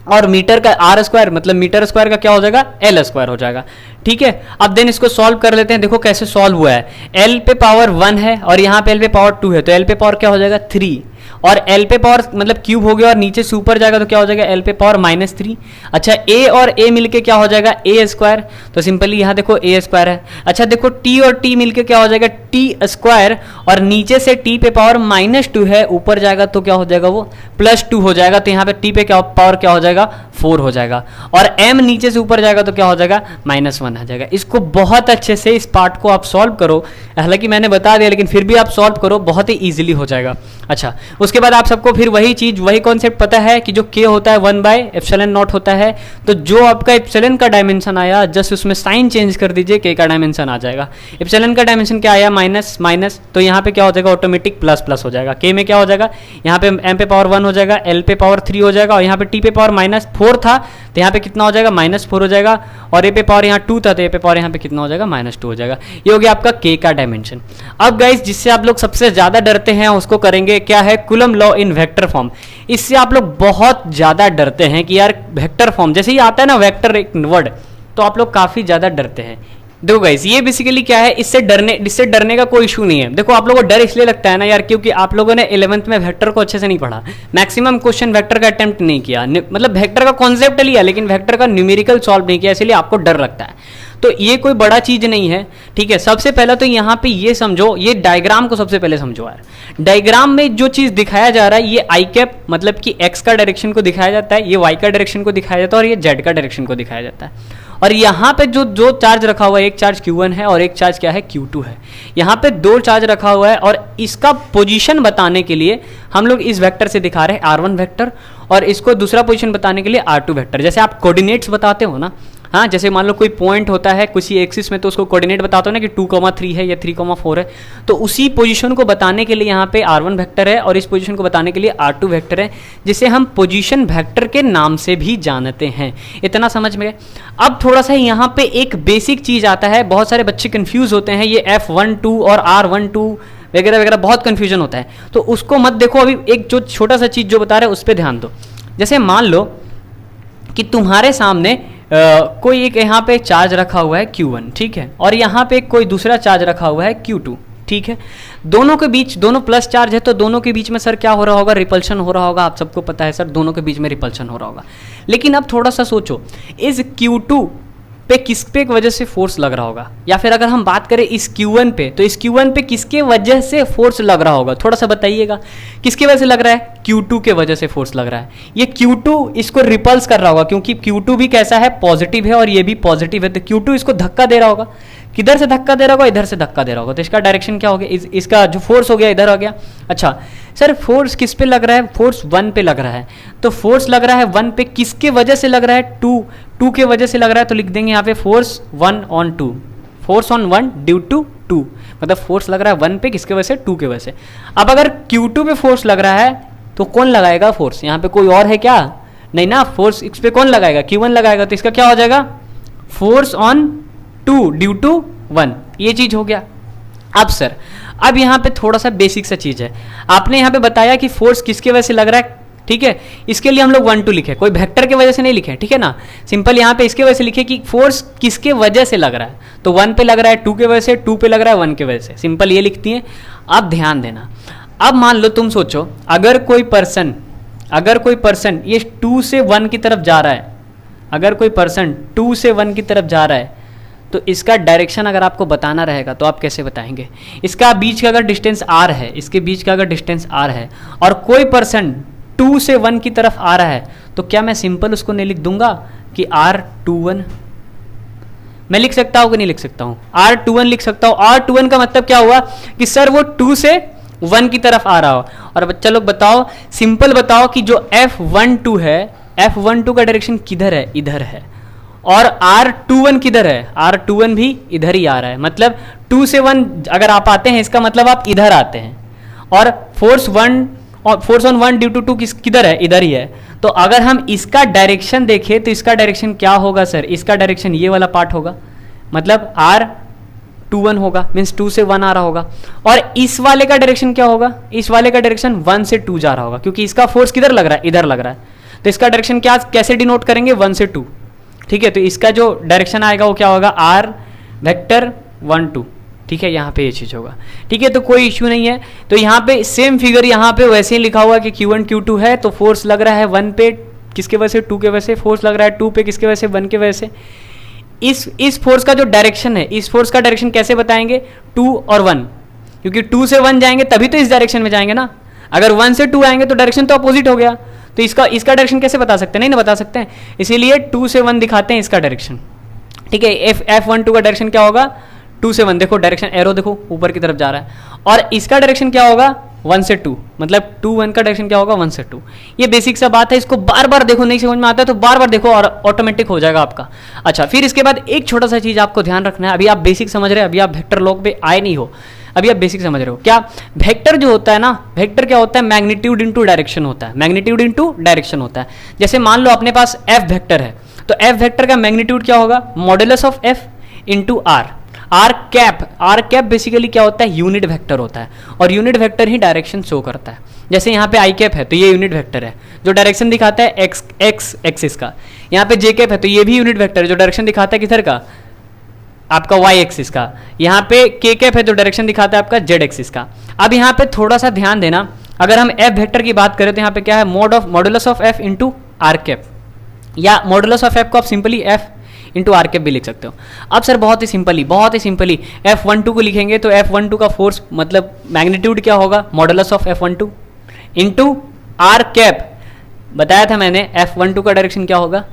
और मीटर का आर स्क्वायर मतलब मीटर स्क्वायर का क्या हो जाएगा, एल स्क्वायर हो जाएगा, ठीक है। अब देन इसको सॉल्व कर लेते हैं, देखो कैसे सॉल्व हुआ है। एल पे पावर 1 है और यहाँ पे एल पे पावर 2 है, तो एल पे पावर क्या हो जाएगा 3, और एल पे पावर मतलब क्यूब हो गया और नीचे से ऊपर जाएगा तो क्या हो जाएगा एल पे पावर -3। अच्छा ए और ए मिलके क्या हो जाएगा ए स्क्वायर, तो सिंपली यहाँ देखो ए स्क्वायर है। अच्छा देखो टी और टी मिलके क्या हो जाएगा टी स्क्वायर, और नीचे से टी पे पावर -2 है, ऊपर जाएगा तो क्या हो जाएगा वो +2 हो जाएगा, तो यहाँ पे टी पे क्या पावर क्या हो जाएगा 4 हो जाएगा, और m नीचे से ऊपर जाएगा तो क्या हो जाएगा -1 आ जाएगा। इसको बहुत अच्छे से इस पार्ट को आप सॉल्व करो, हालांकि मैंने बता दिया लेकिन फिर भी आप सॉल्व करो, बहुत ही इजीली हो जाएगा। अच्छा उसके बाद आप सबको फिर वही चीज वही कॉन्सेप्ट पता है कि जो k होता है 1/ε0 होता है, तो जो आपका एप्सिलॉन का डायमेंशन आया जस्ट उसमें साइन चेंज कर दीजिए, k का डायमेंशन आ जाएगा। एप्सिलॉन का डायमेंशन क्या आया माइनस माइनस, तो यहाँ पे क्या हो जाएगा ऑटोमेटिक प्लस प्लस हो जाएगा। k में क्या हो जाएगा, यहाँ पे m पे पावर 1 हो जाएगा, l पे पावर 3 हो जाएगा, और यहाँ पे t पे पावर -4 था तो यहाँ पे कितना हो जाएगा -4 हो जाएगा, और a पे पावर यहाँ 2 था तो a पे पावर यहाँ पे कितना हो जाएगा -2 हो जाएगा। ये हो गया आपका k का डायमेंशन। अब गाइस जिससे आप लोग सबसे ज्यादा डरते हैं उसको करेंगे, क्या है coulomb law in vector form. इससे आप लोग बहुत ज्यादा डरते हैं कि यार वेक्टर फॉर्म जैसे ही आता है ना वेक्टर एक वर्ड, तो आप लोग काफी ज्यादा डरते हैं। देखो गाइस ये बेसिकली क्या है, इससे डरने का कोई इशू नहीं है। देखो आप लोगों को डर इसलिए लगता है ना यार क्योंकि आप लोगों ने 11th में वेक्टर को अच्छे से नहीं पढ़ा, मैक्सिमम क्वेश्चन वेक्टर का अटेम्प्ट नहीं किया, मतलब वेक्टर का कॉन्सेप्ट लिया लेकिन वेक्टर का न्यूमेरिकल सॉल्व नहीं किया, इसलिए आपको डर लगता है। तो ये कोई बड़ा चीज नहीं है, ठीक है। सबसे पहले तो यहाँ पे ये समझो, ये डायग्राम को सबसे पहले समझो यार। डायग्राम में जो चीज दिखाया जा रहा है ये आई कैप मतलब कि एक्स का डायरेक्शन को दिखाया जाता है, ये वाई का डायरेक्शन को दिखाया जाता है, और ये जेड का डायरेक्शन को दिखाया जाता है। और यहाँ पे जो चार्ज रखा हुआ है, एक चार्ज Q1 है और एक चार्ज क्या है Q2 है। यहाँ पे 2 चार्ज रखा हुआ है और इसका पोजीशन बताने के लिए हम लोग इस वेक्टर से दिखा रहे हैं R1 वेक्टर, और इसको दूसरा पोजीशन बताने के लिए R2 वेक्टर। जैसे आप कोऑर्डिनेट्स बताते हो ना, हाँ जैसे मान लो कोई पॉइंट होता है किसी एक्सिस में तो उसको कोऑर्डिनेट बताते हो ना कि 2,3 है या 3,4 है, तो उसी पोजीशन को बताने के लिए यहाँ पे R1 वेक्टर है और इस पोजीशन को बताने के लिए R2 वेक्टर है, जिसे हम पोजीशन वेक्टर के नाम से भी जानते हैं। इतना समझ में गए। अब थोड़ा सा यहाँ पे एक बेसिक चीज आता है, बहुत सारे बच्चे कंफ्यूज होते हैं, ये F12 और R12 वगैरह वगैरह बहुत कंफ्यूजन होता है, तो उसको मत देखो। अभी एक जो छोटा सा चीज जो बता रहे हैं उस पर ध्यान दो। जैसे मान लो कि तुम्हारे सामने कोई एक यहाँ पे चार्ज रखा हुआ है Q1, ठीक है, और यहाँ पे कोई दूसरा चार्ज रखा हुआ है Q2, ठीक है। दोनों के बीच दोनों प्लस चार्ज है तो दोनों के बीच में सर क्या हो रहा होगा, रिपल्शन हो रहा होगा। आप सबको पता है सर दोनों के बीच में रिपल्शन हो रहा होगा। लेकिन अब थोड़ा सा सोचो, इस Q2 पे किस पे वजह से फोर्स लग रहा होगा, या फिर अगर हम बात करें इस Q1 पे, तो इस Q1 पे किसके वजह से फोर्स लग रहा होगा, थोड़ा सा बताइएगा। किसकी वजह से लग रहा है, Q2 के वजह से फोर्स लग रहा है। ये Q2 इसको रिपल्स कर रहा होगा क्योंकि Q2 भी कैसा है पॉजिटिव है और ये भी पॉजिटिव है, तो Q2 इसको धक्का दे रहा होगा। किधर से धक्का दे रहा होगा, इधर से धक्का दे रहा होगा, तो इसका डायरेक्शन क्या हो गया, इसका जो फोर्स हो गया इधर आ गया। अच्छा सर फोर्स किस पे लग रहा है, फोर्स 1 पे लग रहा है, तो फोर्स लग रहा है 1 पे, किसके वजह से लग रहा है, 2 के वजह से लग रहा है, तो लिख देंगे यहाँ पे force 1 on 2, force on 1 due to 2, मतलब फोर्स लग रहा है 1 पे किसके वजह से, 2 के वजह से। अब अगर Q2 पे फोर्स लग रहा है तो कौन लगाएगा फोर्स, यहाँ पे कोई और है क्या, नहीं ना, फोर्स इस पे कौन लगाएगा, Q1 लगाएगा, तो इसका क्या हो जाएगा फोर्स ऑन 2 ड्यू टू 1, ये चीज हो गया। अब सर अब यहाँ पे थोड़ा सा बेसिक सा चीज है, आपने यहाँ पे बताया कि फोर्स किसके वजह से लग रहा है, ठीक है, इसके लिए हम लोग 1 2 लिखे, कोई वेक्टर की वजह से नहीं लिखे, ठीक है ना। सिंपल यहाँ पे इसके वजह से लिखे कि फोर्स किसके वजह से लग रहा है, तो 1 पे लग रहा है 2 के वजह से, 2 पे लग रहा है 1 के वजह से, सिंपल ये लिखती हैं। अब ध्यान देना, अब मान लो तुम सोचो अगर कोई पर्सन ये 2 से 1 की तरफ जा रहा है, अगर कोई पर्सन 2 से 1 की तरफ जा रहा है, तो इसका डायरेक्शन अगर आपको बताना रहेगा तो आप कैसे बताएंगे। इसका बीच का अगर डिस्टेंस r है, इसके बीच का अगर डिस्टेंस r है, और कोई पर्सन 2 से 1 की तरफ आ रहा है, तो क्या मैं सिंपल उसको नहीं लिख दूंगा कि R21, मैं लिख सकता हूँ कि नहीं लिख सकता हूँ, R21 लिख सकता हूँ। R21 का मतलब क्या हुआ कि सर वो 2 से 1 की तरफ आ रहा हो। और बच्चा लोग बताओ, सिंपल बताओ कि जो F12 है, F12 का डायरेक्शन किधर है? इधर है। और R21 किधर है? R21 भी इधर ही आ रहा है। मतलब 2 से 1 अगर आप आते हैं, इसका मतलब आप इधर आते हैं। और फोर्स ऑन 1 ड्यू टू 2 किधर है? इधर ही है। तो अगर हम इसका डायरेक्शन देखें तो इसका डायरेक्शन क्या होगा सर? इसका डायरेक्शन ये वाला पार्ट होगा, मतलब R21 होगा, मीन्स 2 से 1 आ रहा होगा। और इस वाले का डायरेक्शन क्या होगा? इस वाले का डायरेक्शन 1 से 2 जा रहा होगा, क्योंकि इसका फोर्स किधर लग रहा है? इधर लग रहा है। तो इसका डायरेक्शन क्या, कैसे डिनोट करेंगे? 1 से 2। ठीक है, तो इसका जो डायरेक्शन आएगा वो क्या होगा? R vector 1 2। ठीक है, यहाँ पे ये चीज होगा। ठीक है, तो कोई इश्यू नहीं है। तो यहाँ पे सेम फिगर यहाँ पे वैसे ही लिखा हुआ कि Q1 Q2 है, तो फोर्स लग रहा है 1 पे, किसके वजह से? 2 के वजह से। फोर्स लग रहा है 2 पे, किसके वजह से? 1 के वजह से। इस फोर्स का जो डायरेक्शन है, इस फोर्स का डायरेक्शन कैसे बताएंगे? 2 और 1, क्योंकि 2 से 1 जाएंगे तभी तो इस डायरेक्शन में जाएंगे ना। अगर 1 से 2 आएंगे तो डायरेक्शन तो अपोजिट हो गया। तो इसका डायरेक्शन कैसे बता सकते हैं? नहीं ना बता सकते हैं, इसीलिए 2 से 1 दिखाते हैं इसका डायरेक्शन। ठीक है, F12 का डायरेक्शन क्या होगा? 2 से 1। देखो डायरेक्शन एरो देखो ऊपर की तरफ जा रहा है। और इसका डायरेक्शन क्या होगा? 1 से 2, मतलब 2 1 का डायरेक्शन क्या होगा? 1 से 2। ये बेसिक सा बात है, इसको बार बार देखो, नहीं समझ में आता है तो बार बार देखो और ऑटोमेटिक हो जाएगा आपका। अच्छा, फिर इसके बाद एक छोटा सा चीज आपको ध्यान रखना है। अभी आप बेसिक समझ रहे हैं, अभी आप वेक्टर लॉग पे आए नहीं हो, अभी आप बेसिक समझ रहे हो क्या? वेक्टर जो होता है ना, वेक्टर क्या होता है? मैग्नीट्यूड इनटू डायरेक्शन होता है। मैग्नीट्यूड इनटू डायरेक्शन होता है। जैसे मान लो अपने पास F वेक्टर है, तो F वेक्टर का मैग्नीट्यूड क्या होगा? Modulus of F into R। R cap basically क्या होता है? यूनिट वेक्टर होता है, और यूनिट वेक्टर ही डायरेक्शन शो करता है। जैसे यहाँ पे आई कैप है तो ये यूनिट वेक्टर है जो डायरेक्शन दिखाता है एक्स एक्सिस का। यहाँ पे जे कैप है तो ये भी यूनिट वेक्टर है जो डायरेक्शन दिखाता है किधर का? आपका वाई एक्सिस का। यहाँ पे के कैप है जो डायरेक्शन दिखाता है आपका जेड एक्सिस का। अब यहाँ पे थोड़ा सा ध्यान देना, अगर हम एफ वेक्टर की बात करें तो यहाँ पे क्या है? Modulus of F into R cap, या मॉडुलस ऑफ एफ को आप simply F into R cap भी लिख सकते हो। अब सर बहुत ही सिंपली F12 को लिखेंगे तो F12 का फोर्स मतलब मैग्नीट्यूड क्या होगा? Modulus of F12 into R cap. बताया था मैंने F12 का डायरेक्शन क्या होगा?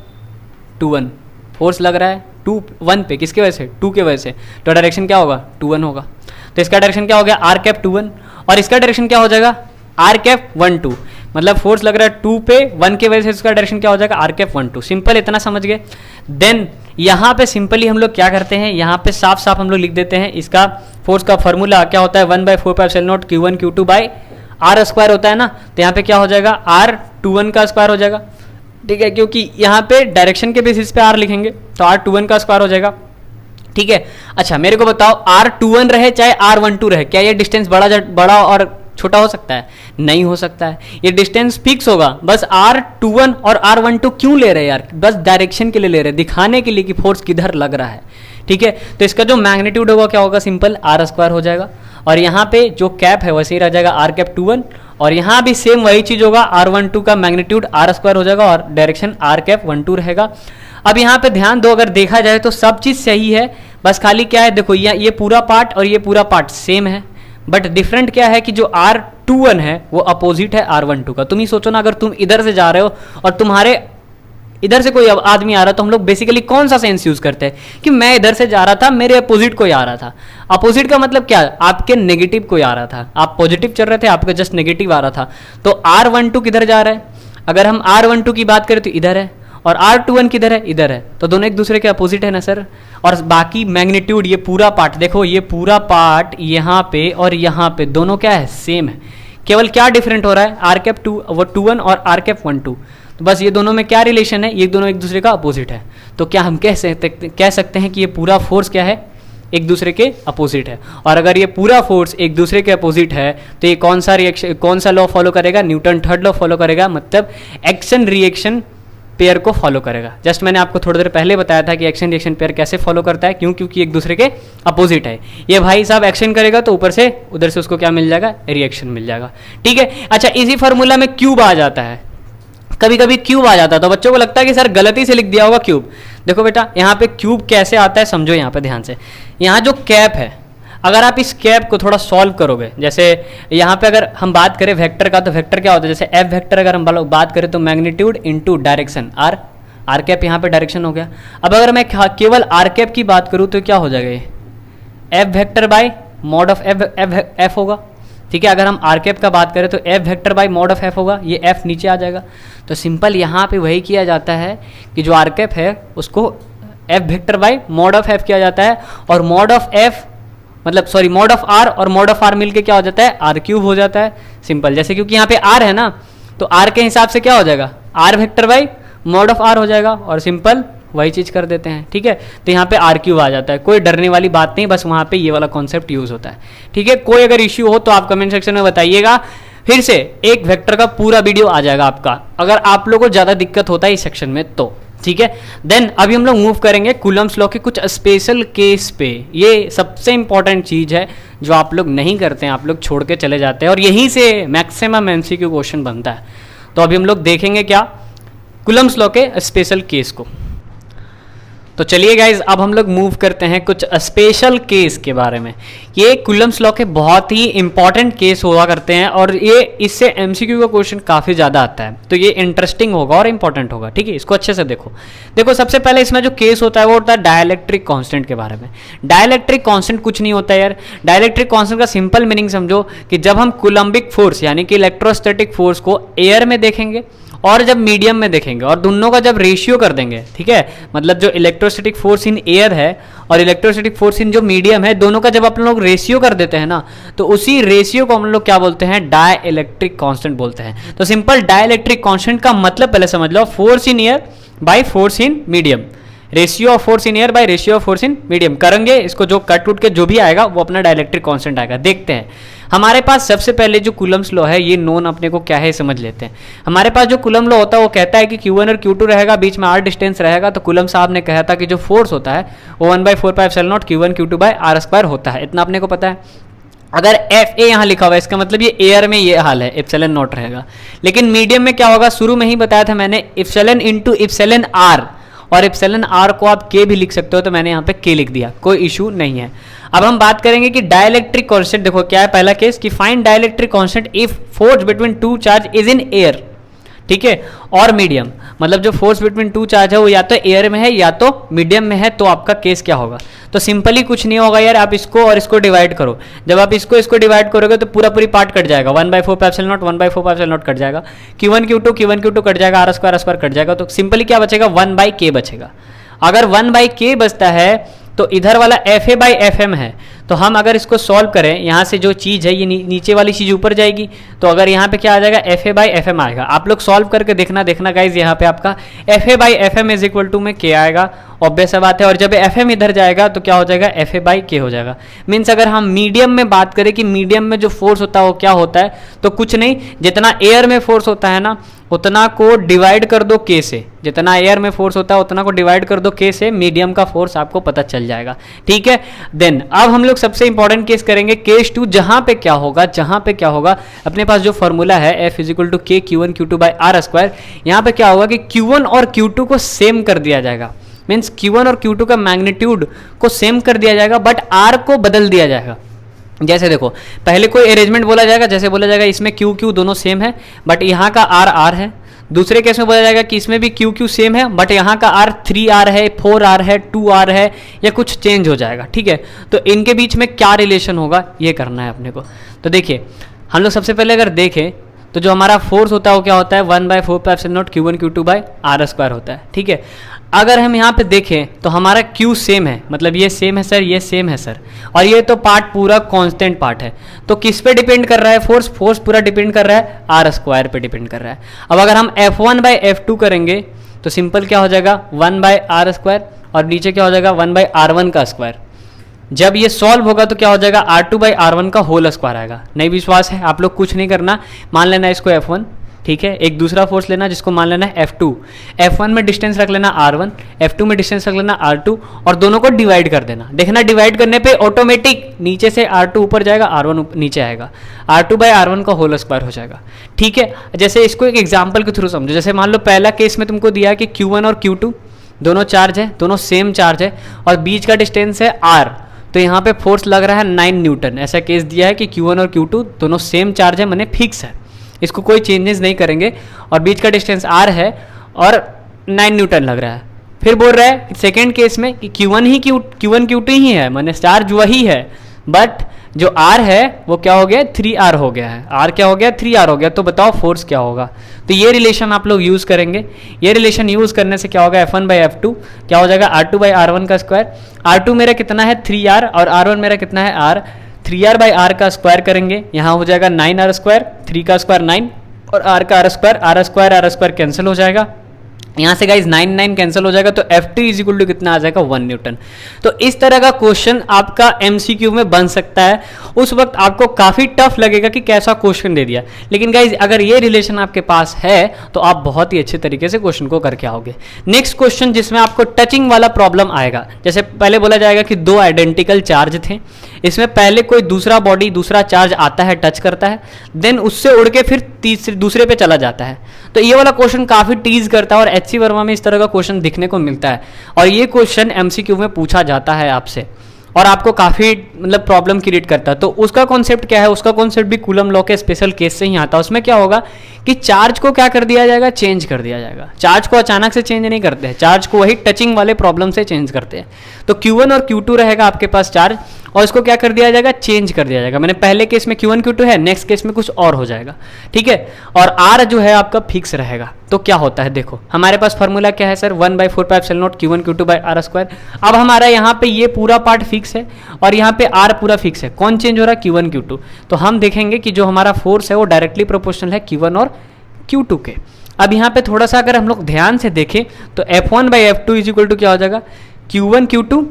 2 1। फोर्स लग रहा है 2 1 पे, किसके वजह से? 2 के वजह से, तो डायरेक्शन क्या होगा? 2 1 होगा। तो इसका डायरेक्शन क्या हो गया? आर कैप 2 1, और इसका डायरेक्शन क्या हो जाएगा? R cap 1 2। मतलब फोर्स लग रहा है 2 पे, 1 के वजह से इसका डायरेक्शन क्या हो जाएगा? R cap 1 2। सिंपल, इतना समझ गए। देन यहाँ पे सिंपली हम लोग क्या करते हैं? यहाँ पे साफ साफ हम लोग लिख देते हैं इसका फोर्स का फॉर्मूला क्या होता है? 1/4πε0 Q1 Q2 by are square होता है ना। तो यहाँ पे क्या हो जाएगा? R21 का स्क्वायर हो जाएगा। ठीक है, क्योंकि यहाँ पे डायरेक्शन के बेसिस पे R लिखेंगे तो R21 का स्क्वायर हो जाएगा। ठीक है, अच्छा मेरे को बताओ, R21 रहे चाहे R12 रहे, क्या ये डिस्टेंस बड़ा और छोटा हो सकता है? नहीं हो सकता है, ये डिस्टेंस फिक्स होगा। बस R21 और R12 क्यों ले रहे हैं यार? बस डायरेक्शन के लिए ले रहे हैं, दिखाने के लिए कि फोर्स किधर लग रहा है। ठीक है, तो इसका जो मैग्नीट्यूड होगा क्या होगा? सिंपल R स्क्वायर हो जाएगा, और यहाँ पे जो कैप है वैसे ही रह जाएगा R कैप 2 1, और यहाँ भी सेम वही चीज होगा, R12 का मैग्नीट्यूड R स्क्वायर हो जाएगा और डायरेक्शन R कैप 1 2 रहेगा। अब यहाँ पे ध्यान दो, अगर देखा जाए तो सब चीज सही है, बस खाली क्या है देखो, ये पूरा पार्ट और ये पूरा पार्ट सेम है, बट डिफरेंट क्या है कि जो R21 है वो अपोजिट है R12 का। तुम ही सोचो ना, अगर तुम इधर से जा रहे हो और तुम्हारे इधर से कोई आदमी आ रहा, तो हम लोग बेसिकली कौन सा सेंस यूज करते हैं कि मैं इधर से जा रहा था, मेरे अपोजिट कोई आ रहा था। अपोजिट का मतलब क्या? आपके नेगेटिव कोई आ रहा था, आप पॉजिटिव चल रहे थे, आपका जस्ट नेगेटिव आ रहा था। तो R12 किधर जा रहा है? अगर हम R12 की बात करें तो इधर है, और R21 किधर है? इधर है। तो दोनों एक दूसरे के अपोजिट है ना सर। और बाकी मैग्नीट्यूड, ये पूरा पार्ट देखो, ये पूरा पार्ट यहाँ पे और यहाँ पे दोनों क्या है? सेम है। केवल क्या डिफरेंट हो रहा है? आर कैप 2 1 और आर कैप 1 2। तो बस ये दोनों में क्या रिलेशन है? ये दोनों एक दूसरे का अपोजिट है। तो क्या हम कह सकते हैं कि ये पूरा फोर्स क्या है? एक दूसरे के अपोजिट है। और अगर ये पूरा फोर्स एक दूसरे के अपोजिट है तो ये कौन सा लॉ फॉलो करेगा? न्यूटन थर्ड लॉ फॉलो करेगा, मतलब एक्शन रिएक्शन पेयर को फॉलो करेगा। जस्ट मैंने आपको थोड़ी देर पहले बताया था कि एक्शन रिएक्शन पेयर कैसे फॉलो करता है, क्यों? क्योंकि एक दूसरे के अपोजिट है। ये भाई साहब एक्शन करेगा तो ऊपर से उधर से उसको क्या मिल जाएगा? रिएक्शन मिल जाएगा। ठीक है, अच्छा इसी फॉर्मूला में क्यूब आ जाता है, कभी कभी क्यूब आ जाता है, तो बच्चों को लगता है कि सर गलती से लिख दिया होगा क्यूब। देखो बेटा, यहाँ पे क्यूब कैसे आता है समझो यहाँ पे ध्यान से। यहाँ जो कैप है, अगर आप इस कैप को थोड़ा सॉल्व करोगे, जैसे यहाँ पे अगर हम बात करें वेक्टर का, तो वेक्टर क्या होता है? जैसे एफ वेक्टर अगर हम बात करें तो magnitude into direction R cap, यहाँ पे डायरेक्शन हो गया। अब अगर मैं केवल आर कैप की बात करूँ तो क्या हो जाएगा? ये F vector by mod of F होगा। ठीक है। अगर हम आर कैप का बात करें तो F vector by mod of F होगा, ये एफ नीचे आ जाएगा। तो सिंपल यहाँ पे वही किया जाता है कि जो आर कैप है उसको F vector by mod of F किया जाता है, और मॉड ऑफ एफ मतलब सॉरी मॉड ऑफ आर और मॉड ऑफ आर मिलके क्या हो जाता है, आर क्यूब हो जाता है। सिंपल, जैसे क्योंकि यहाँ पे आर है ना, तो आर के हिसाब से क्या हो जाएगा, R vector by mod of R हो जाएगा, और सिंपल वही चीज़ कर देते हैं। ठीक है, तो यहाँ पे आर क्यूब आ जाता है, कोई डरने वाली बात नहीं, बस वहाँ पे ये वाला कॉन्सेप्ट यूज होता है। ठीक है, कोई अगर इश्यू हो तो आप कमेंट सेक्शन में बताइएगा, फिर से एक वेक्टर का पूरा वीडियो आ जाएगा आपका, अगर आप लोगों को ज़्यादा दिक्कत होता है इस सेक्शन में तो। ठीक है, देन अभी हम लोग मूव करेंगे कूलम्स लॉ के कुछ स्पेशल केस पे। ये सबसे इंपॉर्टेंट चीज़ है जो आप लोग नहीं करते हैं, आप लोग छोड़ के चले जाते हैं, और यहीं से मैक्सिमम एमसीक्यू क्वेश्चन बनता है। तो अभी हम लोग देखेंगे क्या, कूलम्स लॉ के स्पेशल केस को। तो चलिए गाइज, अब हम लोग मूव करते हैं कुछ स्पेशल केस के बारे में। ये कूलम्स लॉ के बहुत ही इंपॉर्टेंट केस हुआ करते हैं, और ये इससे एमसीक्यू का क्वेश्चन काफ़ी ज़्यादा आता है, तो ये इंटरेस्टिंग होगा और इंपॉर्टेंट होगा। ठीक है, इसको अच्छे से देखो सबसे पहले इसमें जो केस होता है वो होता है डाइलेक्ट्रिक कांस्टेंट के बारे में। डाइलेक्ट्रिक कांस्टेंट कुछ नहीं होता यार, डाइलेक्ट्रिक कांस्टेंट का सिंपल मीनिंग समझो कि जब हम कूलम्बिक फोर्स यानी कि इलेक्ट्रोस्टैटिक फोर्स को एयर में देखेंगे और जब मीडियम में देखेंगे, और दोनों का जब रेशियो कर देंगे, ठीक है, मतलब जो इलेक्ट्रोस्टैटिक फोर्स इन एयर है और इलेक्ट्रोस्टैटिक फोर्स इन जो मीडियम है, दोनों का जब अपन लोग रेशियो कर देते हैं ना, तो उसी रेशियो को हम लोग क्या बोलते हैं, डाइलेक्ट्रिक कांस्टेंट बोलते हैं। तो सिंपल डाइलेक्ट्रिक कांस्टेंट का मतलब पहले समझ लो, force in air by force in medium, ratio of force in air by ratio of force in medium करेंगे, इसको जो कट उठ के जो भी आएगा वो अपना डाइलेक्ट्रिक कांस्टेंट आएगा। देखते हैं हमारे पास सबसे पहले जो कूलम्स लॉ है, ये नोन अपने को क्या है समझ लेते हैं। हमारे पास जो कूलम लॉ होता है वो कहता है कि Q1 और Q2 रहेगा, बीच में r डिस्टेंस रहेगा, तो कूलम साहब ने कहा था कि जो फोर्स होता है वो 1/4πε0 Q1 Q2 by r square होता है, इतना अपने को पता है। अगर एफ ए यहाँ लिखा हुआ है, इसका मतलब ये एयर में ये हाल है, एप्सिलॉन नॉट रहेगा। लेकिन मीडियम में क्या होगा, शुरू में ही बताया था मैंने, एप्सिलॉन इंटू एप्सिलॉन आर, और एप्सिलॉन आर को आप के भी लिख सकते हो, तो मैंने यहाँ पे के लिख दिया, कोई इशू नहीं है। अब हम बात करेंगे कि डाइलेक्ट्रिक कांस्टेंट, देखो क्या है पहला केस कि find dielectric constant if force between two charge is in air, ठीक है, और मीडियम, मतलब जो फोर्स बिटवीन टू चार्ज है वो या तो एयर में है या तो मीडियम में है, तो आपका केस क्या होगा। तो सिंपली कुछ नहीं होगा यार, आप इसको और इसको डिवाइड करो, जब आप इसको डिवाइड करोगे तो पूरी पार्ट कट जाएगा, 1/4πε0 1/4πε0 कट जाएगा, Q1 Q2 कट जाएगा, r स्क्वायर कट जाएगा, तो सिंपली क्या बचेगा, 1/k बचेगा। अगर 1/k बचता है तो इधर वाला FA/FM है, तो हम अगर इसको सॉल्व करें, यहाँ से जो चीज़ है ये नीचे वाली चीज़ ऊपर जाएगी, तो अगर यहाँ पे क्या आ जाएगा, FA/FM आएगा। आप लोग सॉल्व करके देखना गाइज, यहाँ पे आपका FA/FM इज इक्वल टू में K आएगा, ऑब्वियस बात है, और जब FM इधर जाएगा तो क्या हो जाएगा, FA/K हो जाएगा। मीन्स अगर हम मीडियम में बात करें कि मीडियम में जो फोर्स होता है वो क्या होता है, तो कुछ नहीं, जितना एयर में फोर्स होता है ना उतना को डिवाइड कर दो K से, जितना एयर में फोर्स होता है उतना को डिवाइड कर दो K से, मीडियम का फोर्स आपको पता चल जाएगा। ठीक है, देन अब हम लोग सबसे इंपॉर्टेंट केस करेंगे केस 2, जहां पे क्या होगा अपने पास जो फॉर्मूला है F is equal to K Q1 Q2 by R square, यहाँ पे क्या होगा कि Q1 और Q2 को सेम कर दिया जाएगा, मीन्स Q1 और Q2 का मैग्नीट्यूड को सेम कर दिया जाएगा, बट R को बदल दिया जाएगा। जैसे देखो, पहले कोई अरेंजमेंट बोला जाएगा, जैसे बोला जाएगा इसमें Q दोनों सेम है, बट यहाँ का R है। दूसरे केस में बोला जाएगा कि इसमें भी Q सेम है, बट यहाँ का R 3R है, 4R है, 2R है, या कुछ चेंज हो जाएगा। ठीक है, तो इनके बीच में क्या रिलेशन होगा ये करना है अपने को। तो देखिए, हम लोग सबसे पहले अगर देखें तो जो हमारा फोर्स होता है वो क्या होता है, 1/4πε0 Q1 Q2 by R square होता है। ठीक है, अगर हम यहाँ पे देखें तो हमारा Q सेम है, मतलब ये सेम है सर, ये सेम है सर, और ये तो पार्ट पूरा कांस्टेंट पार्ट है, तो किस पे डिपेंड कर रहा है, फोर्स पूरा डिपेंड कर रहा है R स्क्वायर पे डिपेंड कर रहा है। अब अगर हम F1/F2 करेंगे तो सिंपल क्या हो जाएगा, 1/R स्क्वायर, और नीचे क्या हो जाएगा, 1/R1 का स्क्वायर। जब ये सॉल्व होगा तो क्या हो जाएगा, R2/R1 का होल स्क्वायर आएगा। नहीं विश्वास है, आप लोग कुछ नहीं करना, मान लेना इसको F1, ठीक है, एक दूसरा फोर्स लेना जिसको मान लेना है F2, F1 में डिस्टेंस रख लेना R1, F2 में डिस्टेंस रख लेना R2, और दोनों को डिवाइड कर देना। देखना डिवाइड करने पे ऑटोमेटिक नीचे से R2 ऊपर जाएगा, R1 नीचे आएगा, R2/R1 का होल स्क्वायर हो जाएगा। ठीक है, जैसे इसको एक एग्जाम्पल के थ्रू समझो, जैसे मान लो पहला केस में तुमको दिया कि Q1 और Q2 दोनों चार्ज है, दोनों सेम चार्ज है, और बीच का डिस्टेंस है R, तो यहाँ पे फोर्स लग रहा है 9 न्यूटन। ऐसा केस दिया है कि Q1 और Q2 दोनों सेम चार्ज है, मैंने फिक्स है, इसको कोई चेंजेस नहीं करेंगे, और बीच का डिस्टेंस R है और 9 न्यूटन लग रहा है। फिर बोल रहा है सेकेंड केस में कि Q1 Q2 ही है, मैंने चार्ज वही है, बट जो R है वो क्या हो गया, 3R हो गया है। R क्या हो गया, 3R हो गया। तो बताओ फोर्स क्या होगा। तो ये रिलेशन आप लोग यूज करेंगे। ये रिलेशन यूज करने से क्या होगा, F1/F2 क्या हो जाएगा, R2/R1 का स्क्वायर। R2 मेरा कितना है 3R और R1 मेरा कितना है R, 3R/R का स्क्वायर करेंगे, यहाँ हो जाएगा 9R स्क्वायर, 3 का स्क्वायर 9 और R का R स्क्वायर कैंसिल हो जाएगा। यहाँ से गाइज 9 कैंसिल हो जाएगा, तो F2 इज इक्वल टू कितना आ जाएगा, 1 न्यूटन। तो इस तरह का क्वेश्चन आपका MCQ में बन सकता है। उस वक्त आपको काफ़ी टफ लगेगा कि कैसा क्वेश्चन दे दिया, लेकिन गाइज अगर ये रिलेशन आपके पास है तो आप बहुत ही अच्छे तरीके से क्वेश्चन को करके आओगे। नेक्स्ट क्वेश्चन जिसमें आपको टचिंग वाला प्रॉब्लम आएगा, जैसे पहले बोला जाएगा कि दो आइडेंटिकल चार्ज थे, इसमें पहले कोई दूसरा बॉडी दूसरा चार्ज आता है, टच करता है, देन उससे उड़ के फिर दूसरे पे चला जाता है। तो ये वाला क्वेश्चन काफ़ी टीज करता है और HC वर्मा में इस तरह का क्वेश्चन दिखने को मिलता है और ये क्वेश्चन MCQ में पूछा जाता है आपसे और आपको काफ़ी मतलब प्रॉब्लम क्रिएट करता है। तो उसका कॉन्सेप्ट क्या है, उसका कॉन्सेप्ट भी कूलम लॉ के स्पेशल केस से ही आता है। उसमें क्या होगा कि चार्ज को क्या कर दिया जाएगा, चेंज कर दिया जाएगा। चार्ज को अचानक से चेंज नहीं करते हैं, चार्ज को वही टचिंग वाले प्रॉब्लम से चेंज करते हैं। तो Q1 और Q2 रहेगा आपके पास चार्ज और इसको क्या कर दिया जाएगा, चेंज कर दिया जाएगा। मैंने पहले केस में Q1 Q2 है, नेक्स्ट केस में कुछ और हो जाएगा, ठीक है। और R जो है आपका फिक्स रहेगा। तो क्या होता है, देखो हमारे पास फॉर्मूला क्या है सर, 1/4πε0 Q1 Q2/R स्क्वायर। अब हमारा यहाँ पे ये पूरा पार्ट फिक्स है और यहाँ पे R पूरा फिक्स है। कौन चेंज हो रहा है, Q1 Q2। तो हम देखेंगे कि जो हमारा फोर्स है वो डायरेक्टली प्रोपोर्शनल है Q1 और Q2 के। अब यहाँ पे थोड़ा सा अगर हम लोग ध्यान से देखें तो F1/F2 इज इक्वल टू क्या हो जाएगा, Q1 Q2।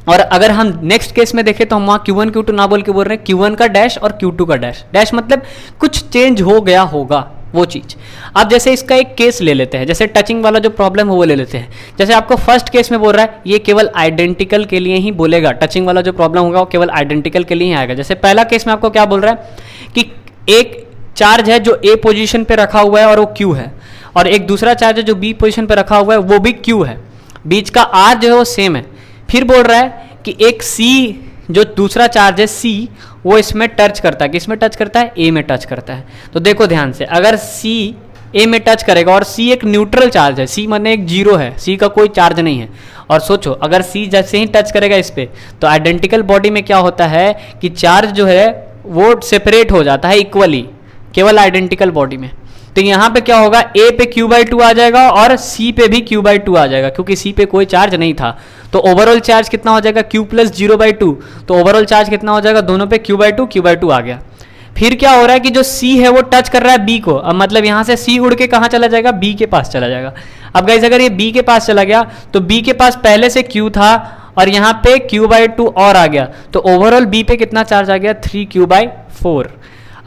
और अगर हम नेक्स्ट केस में देखें तो हम वहाँ Q1 Q2 ना बोल के बोल रहे हैं Q1 का डैश और Q2 का डैश। डैश मतलब कुछ चेंज हो गया होगा वो चीज़। अब जैसे इसका एक केस ले लेते हैं, जैसे टचिंग वाला जो प्रॉब्लम है वो ले लेते हैं। जैसे आपको फर्स्ट केस में बोल रहा है ये केवल आइडेंटिकल के लिए ही बोलेगा, टचिंग वाला जो प्रॉब्लम होगा वो केवल आइडेंटिकल के लिए ही आएगा। जैसे पहला केस में आपको क्या बोल रहा है कि एक चार्ज है जो A पोजीशन पे रखा हुआ है और वो Q है, और एक दूसरा चार्ज है जो B पोजीशन पे रखा हुआ है वो भी Q है, बीच का R जो है वो सेम है। फिर बोल रहा है कि एक C जो दूसरा चार्ज है C वो इसमें टच करता है, किसमें टच करता है, A में टच करता है। तो देखो ध्यान से, अगर C A में टच करेगा और C एक न्यूट्रल चार्ज है, C माने एक जीरो है, C का कोई चार्ज नहीं है। और सोचो अगर C जैसे ही टच करेगा इस पे तो आइडेंटिकल बॉडी में क्या होता है कि चार्ज जो है वो सेपरेट हो जाता है इक्वली, केवल आइडेंटिकल बॉडी में। तो यहाँ पे क्या होगा, A पे Q/2 आ जाएगा और C पे भी Q/2 आ जाएगा, क्योंकि C पे कोई चार्ज नहीं था। तो ओवरऑल चार्ज कितना हो जाएगा, Q + 0/2। तो ओवरऑल चार्ज कितना हो जाएगा, दोनों पे Q/2 आ गया। फिर क्या हो रहा है कि जो C है वो टच कर रहा है B को, अब मतलब यहाँ से C उड़ के कहाँ चला जाएगा, B के पास चला जाएगा। अब गाइस अगर ये B के पास चला गया तो B के पास पहले से Q था और यहाँ पे Q/2 और आ गया, तो ओवरऑल B पे कितना चार्ज आ गया, 3Q/4।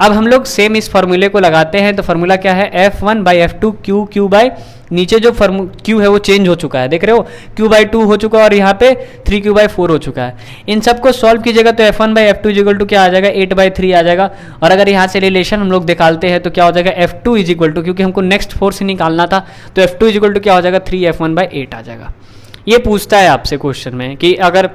अब हम लोग सेम इस फॉर्मूले को लगाते हैं। तो फॉर्मूला क्या है, F1/F2 Q नीचे जो Q है वो चेंज हो चुका है, देख रहे हो, Q/2 हो चुका है और यहाँ पे 3Q/4 हो चुका है। इन सबको सॉल्व कीजिएगा तो F1/F2 इक्वल टू क्या आ जाएगा, 8/3 आ जाएगा। और अगर यहाँ से रिलेशन हम लोग निकालते हैं तो क्या हो जाएगा, F2 इज इक्वल टू, क्योंकि हमको नेक्स्ट फोर्स ही निकालना था, तो F2 इज इक्वल टू क्या हो जाएगा, 3F1/8 आ जाएगा। ये पूछता है आपसे क्वेश्चन में कि अगर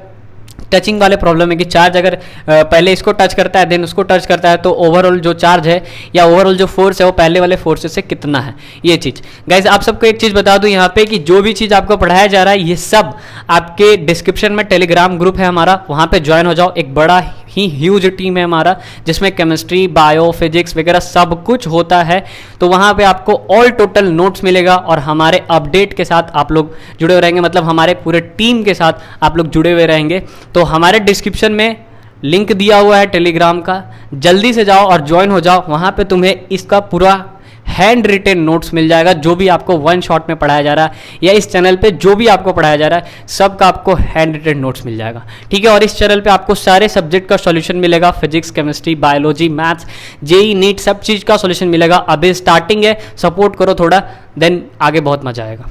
टचिंग वाले प्रॉब्लम है कि चार्ज अगर पहले इसको टच करता है देन उसको टच करता है तो ओवरऑल जो चार्ज है या ओवरऑल जो फोर्स है वो पहले वाले फोर्स से कितना है, ये चीज़। गाइज आप सबको एक चीज़ बता दूं यहाँ पे कि जो भी चीज़ आपको पढ़ाया जा रहा है ये सब आपके डिस्क्रिप्शन में टेलीग्राम ग्रुप है हमारा, वहाँ पे ज्वाइन हो जाओ। एक बड़ा ही ह्यूज टीम है हमारा जिसमें केमिस्ट्री, बायो, फिजिक्स वगैरह सब कुछ होता है। तो वहाँ पे आपको ऑल टोटल नोट्स मिलेगा और हमारे अपडेट के साथ आप लोग जुड़े हुए रहेंगे, मतलब हमारे पूरे टीम के साथ आप लोग जुड़े हुए रहेंगे। तो हमारे डिस्क्रिप्शन में लिंक दिया हुआ है टेलीग्राम का, जल्दी से जाओ और ज्वाइन हो जाओ। वहाँ पे तुम्हें इसका पूरा हैंड रिटेन नोट्स मिल जाएगा, जो भी आपको वन शॉट में पढ़ाया जा रहा है या इस चैनल पे जो भी आपको पढ़ाया जा रहा है सबका आपको हैंड रिटेन नोट्स मिल जाएगा, ठीक है। और इस चैनल पे आपको सारे सब्जेक्ट का सॉल्यूशन मिलेगा, physics, chemistry, biology, maths, JEE, NEET, सब चीज़ का सॉल्यूशन मिलेगा। अभी स्टार्टिंग है, सपोर्ट करो थोड़ा, देन आगे बहुत मजा आएगा,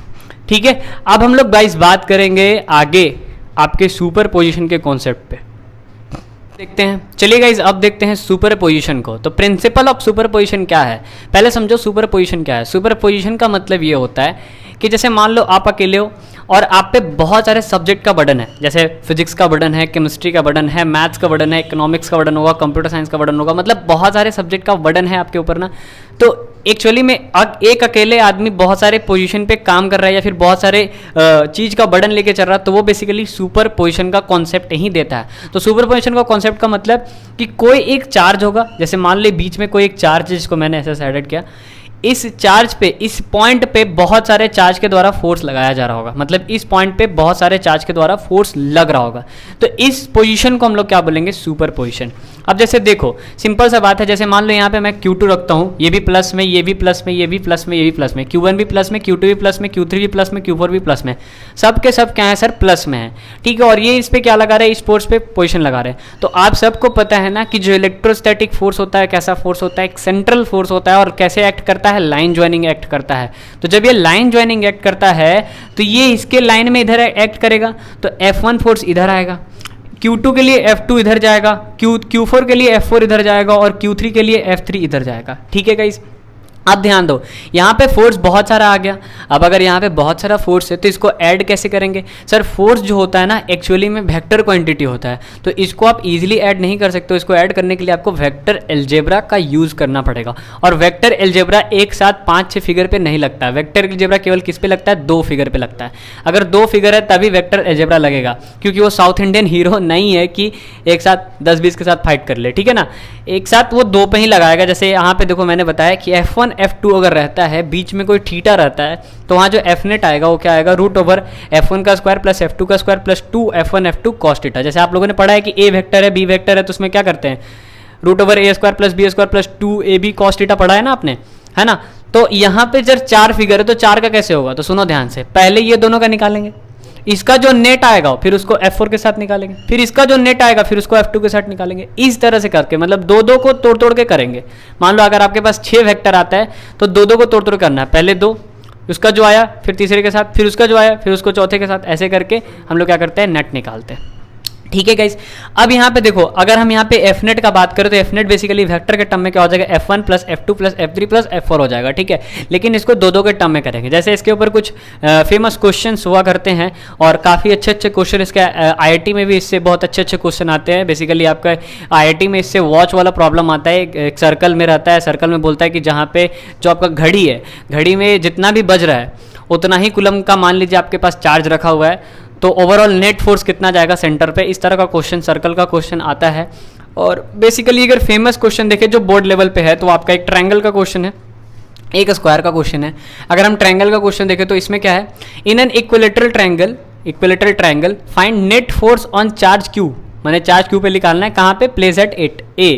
ठीक है। अब हम लोग गाइस बात करेंगे आगे आपके सुपर पोजिशन के कॉन्सेप्ट पे देखते हैं। चलिए गाइज अब देखते हैं सुपर पोजिशन को। तो प्रिंसिपल ऑफ सुपर पोजिशन क्या है, पहले समझो सुपर पोजिशन क्या है। सुपर पोजिशन का मतलब ये होता है कि जैसे मान लो आप अकेले हो और आप पे बहुत सारे सब्जेक्ट का बर्डन है, जैसे फिजिक्स का बर्डन है, केमिस्ट्री का बर्डन है, मैथ्स का बर्डन है, इकोनॉमिक्स का बर्डन होगा, कंप्यूटर साइंस का बर्डन होगा, मतलब बहुत सारे सब्जेक्ट का बर्डन है आपके ऊपर ना। तो एक्चुअली में एक अकेले आदमी बहुत सारे पोजीशन पे काम कर रहा है या फिर बहुत सारे चीज़ का बर्डन लेके चल रहा है, तो वो बेसिकली सुपर पोजीशन का कॉन्सेप्ट ही देता है। तो सुपर पोजीशन का कॉन्सेप्ट का मतलब कि कोई एक चार्ज होगा, जैसे मान ली बीच में कोई एक चार्ज है जिसको मैंने ऐसे साइडेड किया, इस चार्ज पे, इस पॉइंट पे बहुत सारे चार्ज के द्वारा फोर्स लगाया जा रहा होगा, मतलब इस पॉइंट पे बहुत सारे चार्ज के द्वारा फोर्स लग रहा होगा। तो इस पोजीशन को हम लोग क्या बोलेंगे? Super position. अब जैसे देखो सिंपल सा बात है, जैसे मान लो यहाँ पे मैं Q2 रखता हूँ, ये भी प्लस में, ये भी प्लस में, ये भी प्लस में, ये भी प्लस में, Q1 भी प्लस में, Q2 भी प्लस में, Q3 भी प्लस में, Q4 भी प्लस में, सब के सब क्या है सर? प्लस में है, ठीक है। और ये इस पे क्या लगा रहे हैं? इस फोर्स पे पोजीशन लगा रहे हैं। तो आप सबको पता है ना कि जो इलेक्ट्रोस्टैटिक फोर्स होता है कैसा फोर्स होता है? एक सेंट्रल फोर्स होता है और कैसे एक्ट करता है? लाइन ज्वाइनिंग एक्ट करता है। तो जब ये लाइन ज्वाइनिंग एक्ट करता है तो ये इसके लाइन में इधर एक्ट करेगा, तो F1 फोर्स इधर आएगा, Q2 के लिए F2 इधर जाएगा, Q4 के लिए F4 इधर जाएगा और Q3 के लिए F3 इधर जाएगा, ठीक है गाइस। अब ध्यान दो, यहाँ पे फोर्स बहुत सारा आ गया। अब अगर यहाँ पे बहुत सारा फोर्स है तो इसको ऐड कैसे करेंगे? सर फोर्स जो होता है ना एक्चुअली में वेक्टर क्वांटिटी होता है, तो इसको आप इजीली ऐड नहीं कर सकते हो। इसको ऐड करने के लिए आपको वेक्टर अलजेब्रा का यूज़ करना पड़ेगा, और वेक्टर अलजेब्रा एक साथ 5-6 फिगर पे नहीं लगता है। वेक्टर अलजेब्रा केवल किस पे लगता है? 2 फिगर पे लगता है। अगर 2 फिगर है तभी वेक्टर अलजेब्रा लगेगा, क्योंकि वो साउथ इंडियन हीरो नहीं है कि एक साथ 10-20 के साथ फाइट कर ले, ठीक है ना। एक साथ वो 2 पे ही लगाएगा। जैसे यहाँ पे देखो मैंने बताया कि F1 F2 अगर रहता है, बीच में कोई थीटा रहता है, तो वहाँ जो F नेट आएगा वो क्या आएगा? रूट ओवर F1 का स्क्वायर प्लस F2 का square plus 2 F1 F2 cos theta. जैसे आप लोगों ने पढ़ा है कि A वेक्टर है, B वेक्टर है, तो उसमें क्या करते हैं? Root over A square plus B square plus 2AB cos theta पढ़ा है ना आपने, है ना। तो यहाँ पे जब 4 फिगर है तो 4 का कैसे होगा? तो सुनो ध्यान से, पहले ये दोनों का निकालेंगे, इसका जो नेट आएगा फिर उसको F4 के साथ निकालेंगे, फिर इसका जो नेट आएगा फिर उसको F2 के साथ निकालेंगे। इस तरह से करके मतलब 2-2 को तोड़ तोड़ के करेंगे। मान लो अगर आपके पास 6 वेक्टर आता है तो 2-2 को तोड़ तोड़ करना है, पहले 2, उसका जो आया फिर तीसरे के साथ, फिर उसका जो आया फिर उसको चौथे के साथ, ऐसे करके हम लोग क्या करते हैं? नेट निकालते हैं, ठीक है गाइस। अब यहाँ पे देखो, अगर हम यहाँ पे एफ नेट का बात करें तो एफ नेट बेसिकली वेक्टर के टर्म में क्या हो जाएगा? F1 plus F2 plus F3 plus F4 हो जाएगा, ठीक है। लेकिन इसको 2-2 के टर्म में करेंगे। जैसे इसके ऊपर कुछ फेमस क्वेश्चंस हुआ करते हैं और काफ़ी अच्छे क्वेश्चन इसके IIT में भी इससे बहुत अच्छे क्वेश्चन आते हैं। बेसिकली आपका IIT में इससे वॉच वाला प्रॉब्लम आता है, एक सर्कल में रहता है, सर्कल में बोलता है कि जहाँ पे जो आपका घड़ी है, घड़ी में जितना भी बज रहा है उतना ही कुलम का मान लीजिए आपके पास चार्ज रखा हुआ है, तो ओवरऑल नेट फोर्स कितना जाएगा सेंटर पे? इस तरह का क्वेश्चन, सर्कल का क्वेश्चन आता है। और बेसिकली अगर फेमस क्वेश्चन देखें जो बोर्ड लेवल पे है तो आपका एक ट्रायंगल का क्वेश्चन है, एक स्क्वायर का क्वेश्चन है। अगर हम ट्रायंगल का क्वेश्चन देखें तो इसमें क्या है? In an equilateral triangle find net force on charge Q, मैंने चार्ज Q पे निकालना है, कहाँ पे? प्लेस एट A,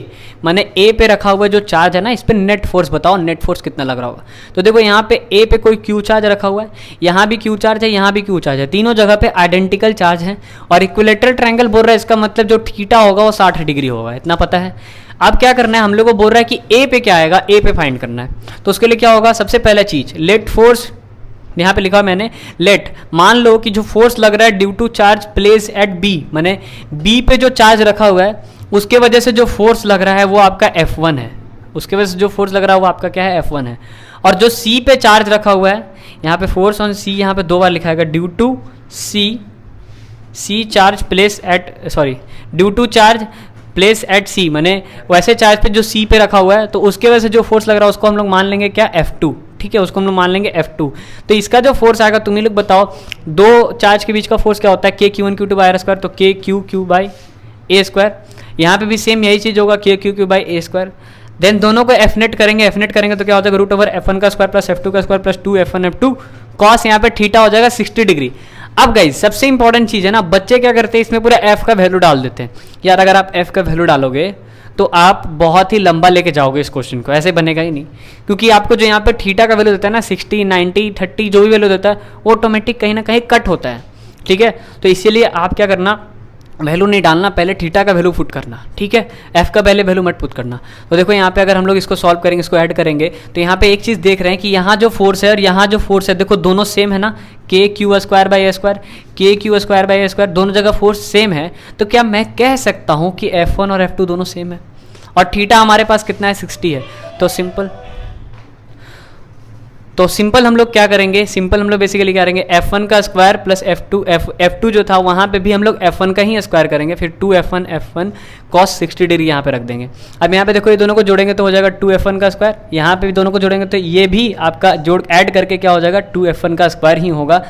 मैंने A पे रखा हुआ जो चार्ज है ना, इस पे नेट फोर्स बताओ, नेट फोर्स कितना लग रहा होगा। तो देखो यहाँ पे A पे कोई Q चार्ज रखा हुआ है, यहाँ भी Q चार्ज है, यहाँ भी Q चार्ज है, तीनों जगह पे आइडेंटिकल चार्ज है और इक्विलेटरल ट्रायंगल बोल रहा है, इसका मतलब जो थीटा होगा वो 60 डिग्री होगा, इतना पता है। अब क्या करना है हम लोग को? बोल रहा है कि A पे क्या आएगा? A पे फाइंड करना है। तो उसके लिए क्या होगा? सबसे पहला चीज लेट फोर्स, यहाँ पे लिखा मैंने लेट, मान लो कि जो फोर्स लग रहा है due to charge place at B, मैंने B पे जो चार्ज रखा हुआ है उसके वजह से जो फोर्स लग रहा है वो आपका F1 है, उसके वजह से जो फोर्स लग रहा है वो आपका क्या है? F1 है। और जो C पे चार्ज रखा हुआ है, यहाँ पे फोर्स ऑन C यहाँ पे 2 बार लिखा है, due to C charge place at, sorry, due to charge place at C, मैंने वैसे चार्ज पे जो C पे रखा हुआ है तो उसके वजह से जो फोर्स लग रहा है उसको हम लोग मान लेंगे क्या? F2, ठीक है, उसको हम लोग मान लेंगे F2। तो इसका जो फोर्स आएगा तुम ही लोग बताओ, दो चार्ज के बीच का फोर्स क्या होता है? K Q1 Q2 by R square, तो K बाई A स्क्वायर। यहाँ पे भी सेम यही चीज़ होगा, K by A square. Then दोनों को F नेट करेंगे तो क्या हो जाएगा? रूट ओवर F1 का स्क्वायर प्लस F2 का square plus 2 F1 F2 cos, यहाँ पे थीटा हो जाएगा 60 डिग्री। अब गाइस सबसे इंपॉर्टेंट चीज़ है ना, बच्चे क्या करते हैं इसमें पूरा F का वैल्यू डाल देते हैं। यार अगर आप F का वैल्यू डालोगे तो आप बहुत ही लंबा लेके जाओगे इस क्वेश्चन को, ऐसे बनेगा ही नहीं, क्योंकि आपको जो यहाँ पे थीटा का वैल्यू देता है ना 60, 90, 30 जो भी वैल्यू देता है वो ऑटोमेटिक कहीं ना कहीं कट होता है, ठीक है। तो इसीलिए आप क्या करना, वैल्यू नहीं डालना, पहले थीटा का वैल्यू पुट करना, ठीक है, एफ का पहले वैल्यू मत पुट करना। तो देखो यहाँ पे अगर हम लोग इसको सॉल्व करेंगे, इसको ऐड करेंगे तो यहाँ पे एक चीज़ देख रहे हैं कि यहाँ जो फोर्स है और यहाँ जो फोर्स है देखो दोनों सेम है ना, k q square by a square, k q square by a square, दोनों जगह फोर्स सेम है। तो क्या मैं कह सकता हूँ कि F1 और F2 दोनों सेम है और थीटा हमारे पास कितना है 60 है, तो सिंपल। तो सिंपल हम लोग क्या करेंगे, सिंपल हम लोग बेसिकली क्या करेंगे, F1 का स्क्वायर प्लस F2 जो था वहाँ पे भी हम लोग F1 का ही स्क्वायर करेंगे, फिर 2F1 cos 60 डिग्री यहाँ पे रख देंगे। अब यहाँ पे देखो ये दोनों को जोड़ेंगे तो हो जाएगा 2F1 का स्क्वायर, यहाँ पे भी दोनों को जोड़ेंगे तो ये भी आपका जोड़ ऐड करके क्या हो जाएगा 2F1 का स्क्वायर ही होगा।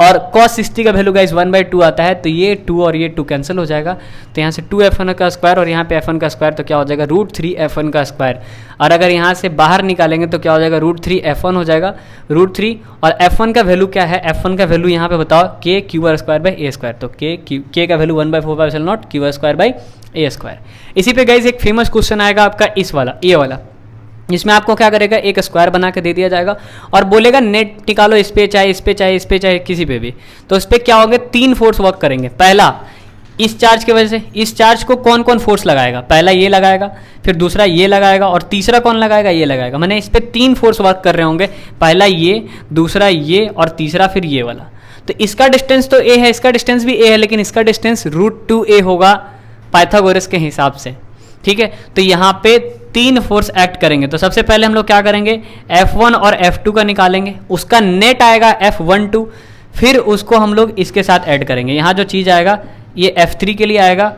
और cos 60 का वैल्यू गाइज 1/2 आता है, तो ये 2 और ये 2 कैंसिल हो जाएगा, तो यहाँ से 2F1 का स्क्वायर और यहाँ पे F1 का स्क्वायर, तो क्या हो जाएगा √3F1 का स्क्वायर। और अगर यहाँ से बाहर निकालेंगे तो क्या हो जाएगा √3F1 हो जाएगा, √3। और F1 का वैल्यू क्या है, F1 का वैल्यू यहाँ पे बताओ k²/a², तो k का वैल्यू 1/4π0 q²/a²। इसी पे गाइज एक फेमस क्वेश्चन आएगा आपका इस वाला, ये वाला, जिसमें आपको क्या करेगा एक स्क्वायर बना के दे दिया जाएगा और बोलेगा नेट निकालो इस पे चाहे इस पे चाहे इस पे चाहे किसी पे भी। तो इस पे क्या होंगे, 3 फोर्स वर्क करेंगे। पहला इस चार्ज की वजह से, इस चार्ज को कौन कौन फोर्स लगाएगा, पहला ये लगाएगा, फिर दूसरा ये लगाएगा और तीसरा कौन लगाएगा, ये लगाएगा। मैंने इस पे 3 फोर्स वर्क कर रहे होंगे, पहला ये, दूसरा ये और तीसरा फिर ये वाला। तो इसका डिस्टेंस तो a है, इसका डिस्टेंस भी a है, लेकिन इसका डिस्टेंस √2a होगा पाइथागोरस के हिसाब से, ठीक है। तो यहाँ पे 3 फोर्स एक्ट करेंगे। तो सबसे पहले हम लोग क्या करेंगे, F1 और F2 का निकालेंगे, उसका नेट आएगा F12, फिर उसको हम लोग इसके साथ ऐड करेंगे। यहाँ जो चीज़ आएगा ये F3 के लिए आएगा,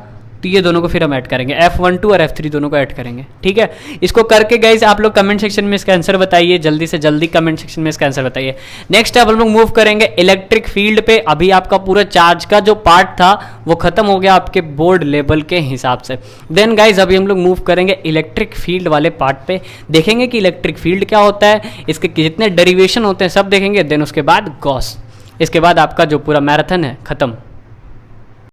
तो ये दोनों को फिर हम ऐड करेंगे, F12 और F3 दोनों को ऐड करेंगे, ठीक है। इसको करके गाइस आप लोग कमेंट सेक्शन में इसका आंसर बताइए, जल्दी से जल्दी कमेंट सेक्शन में इसका आंसर बताइए। नेक्स्ट अब हम लोग मूव करेंगे इलेक्ट्रिक फील्ड पे। अभी आपका पूरा चार्ज का जो पार्ट था वो खत्म हो गया आपके बोर्ड लेवल के हिसाब से। देन गाइज अभी हम लोग मूव करेंगे इलेक्ट्रिक फील्ड वाले पार्ट पे, देखेंगे कि इलेक्ट्रिक फील्ड क्या होता है, इसके जितने डेरिवेशन होते हैं सब देखेंगे। देन उसके बाद गॉस, इसके बाद आपका जो पूरा मैराथन है खत्म।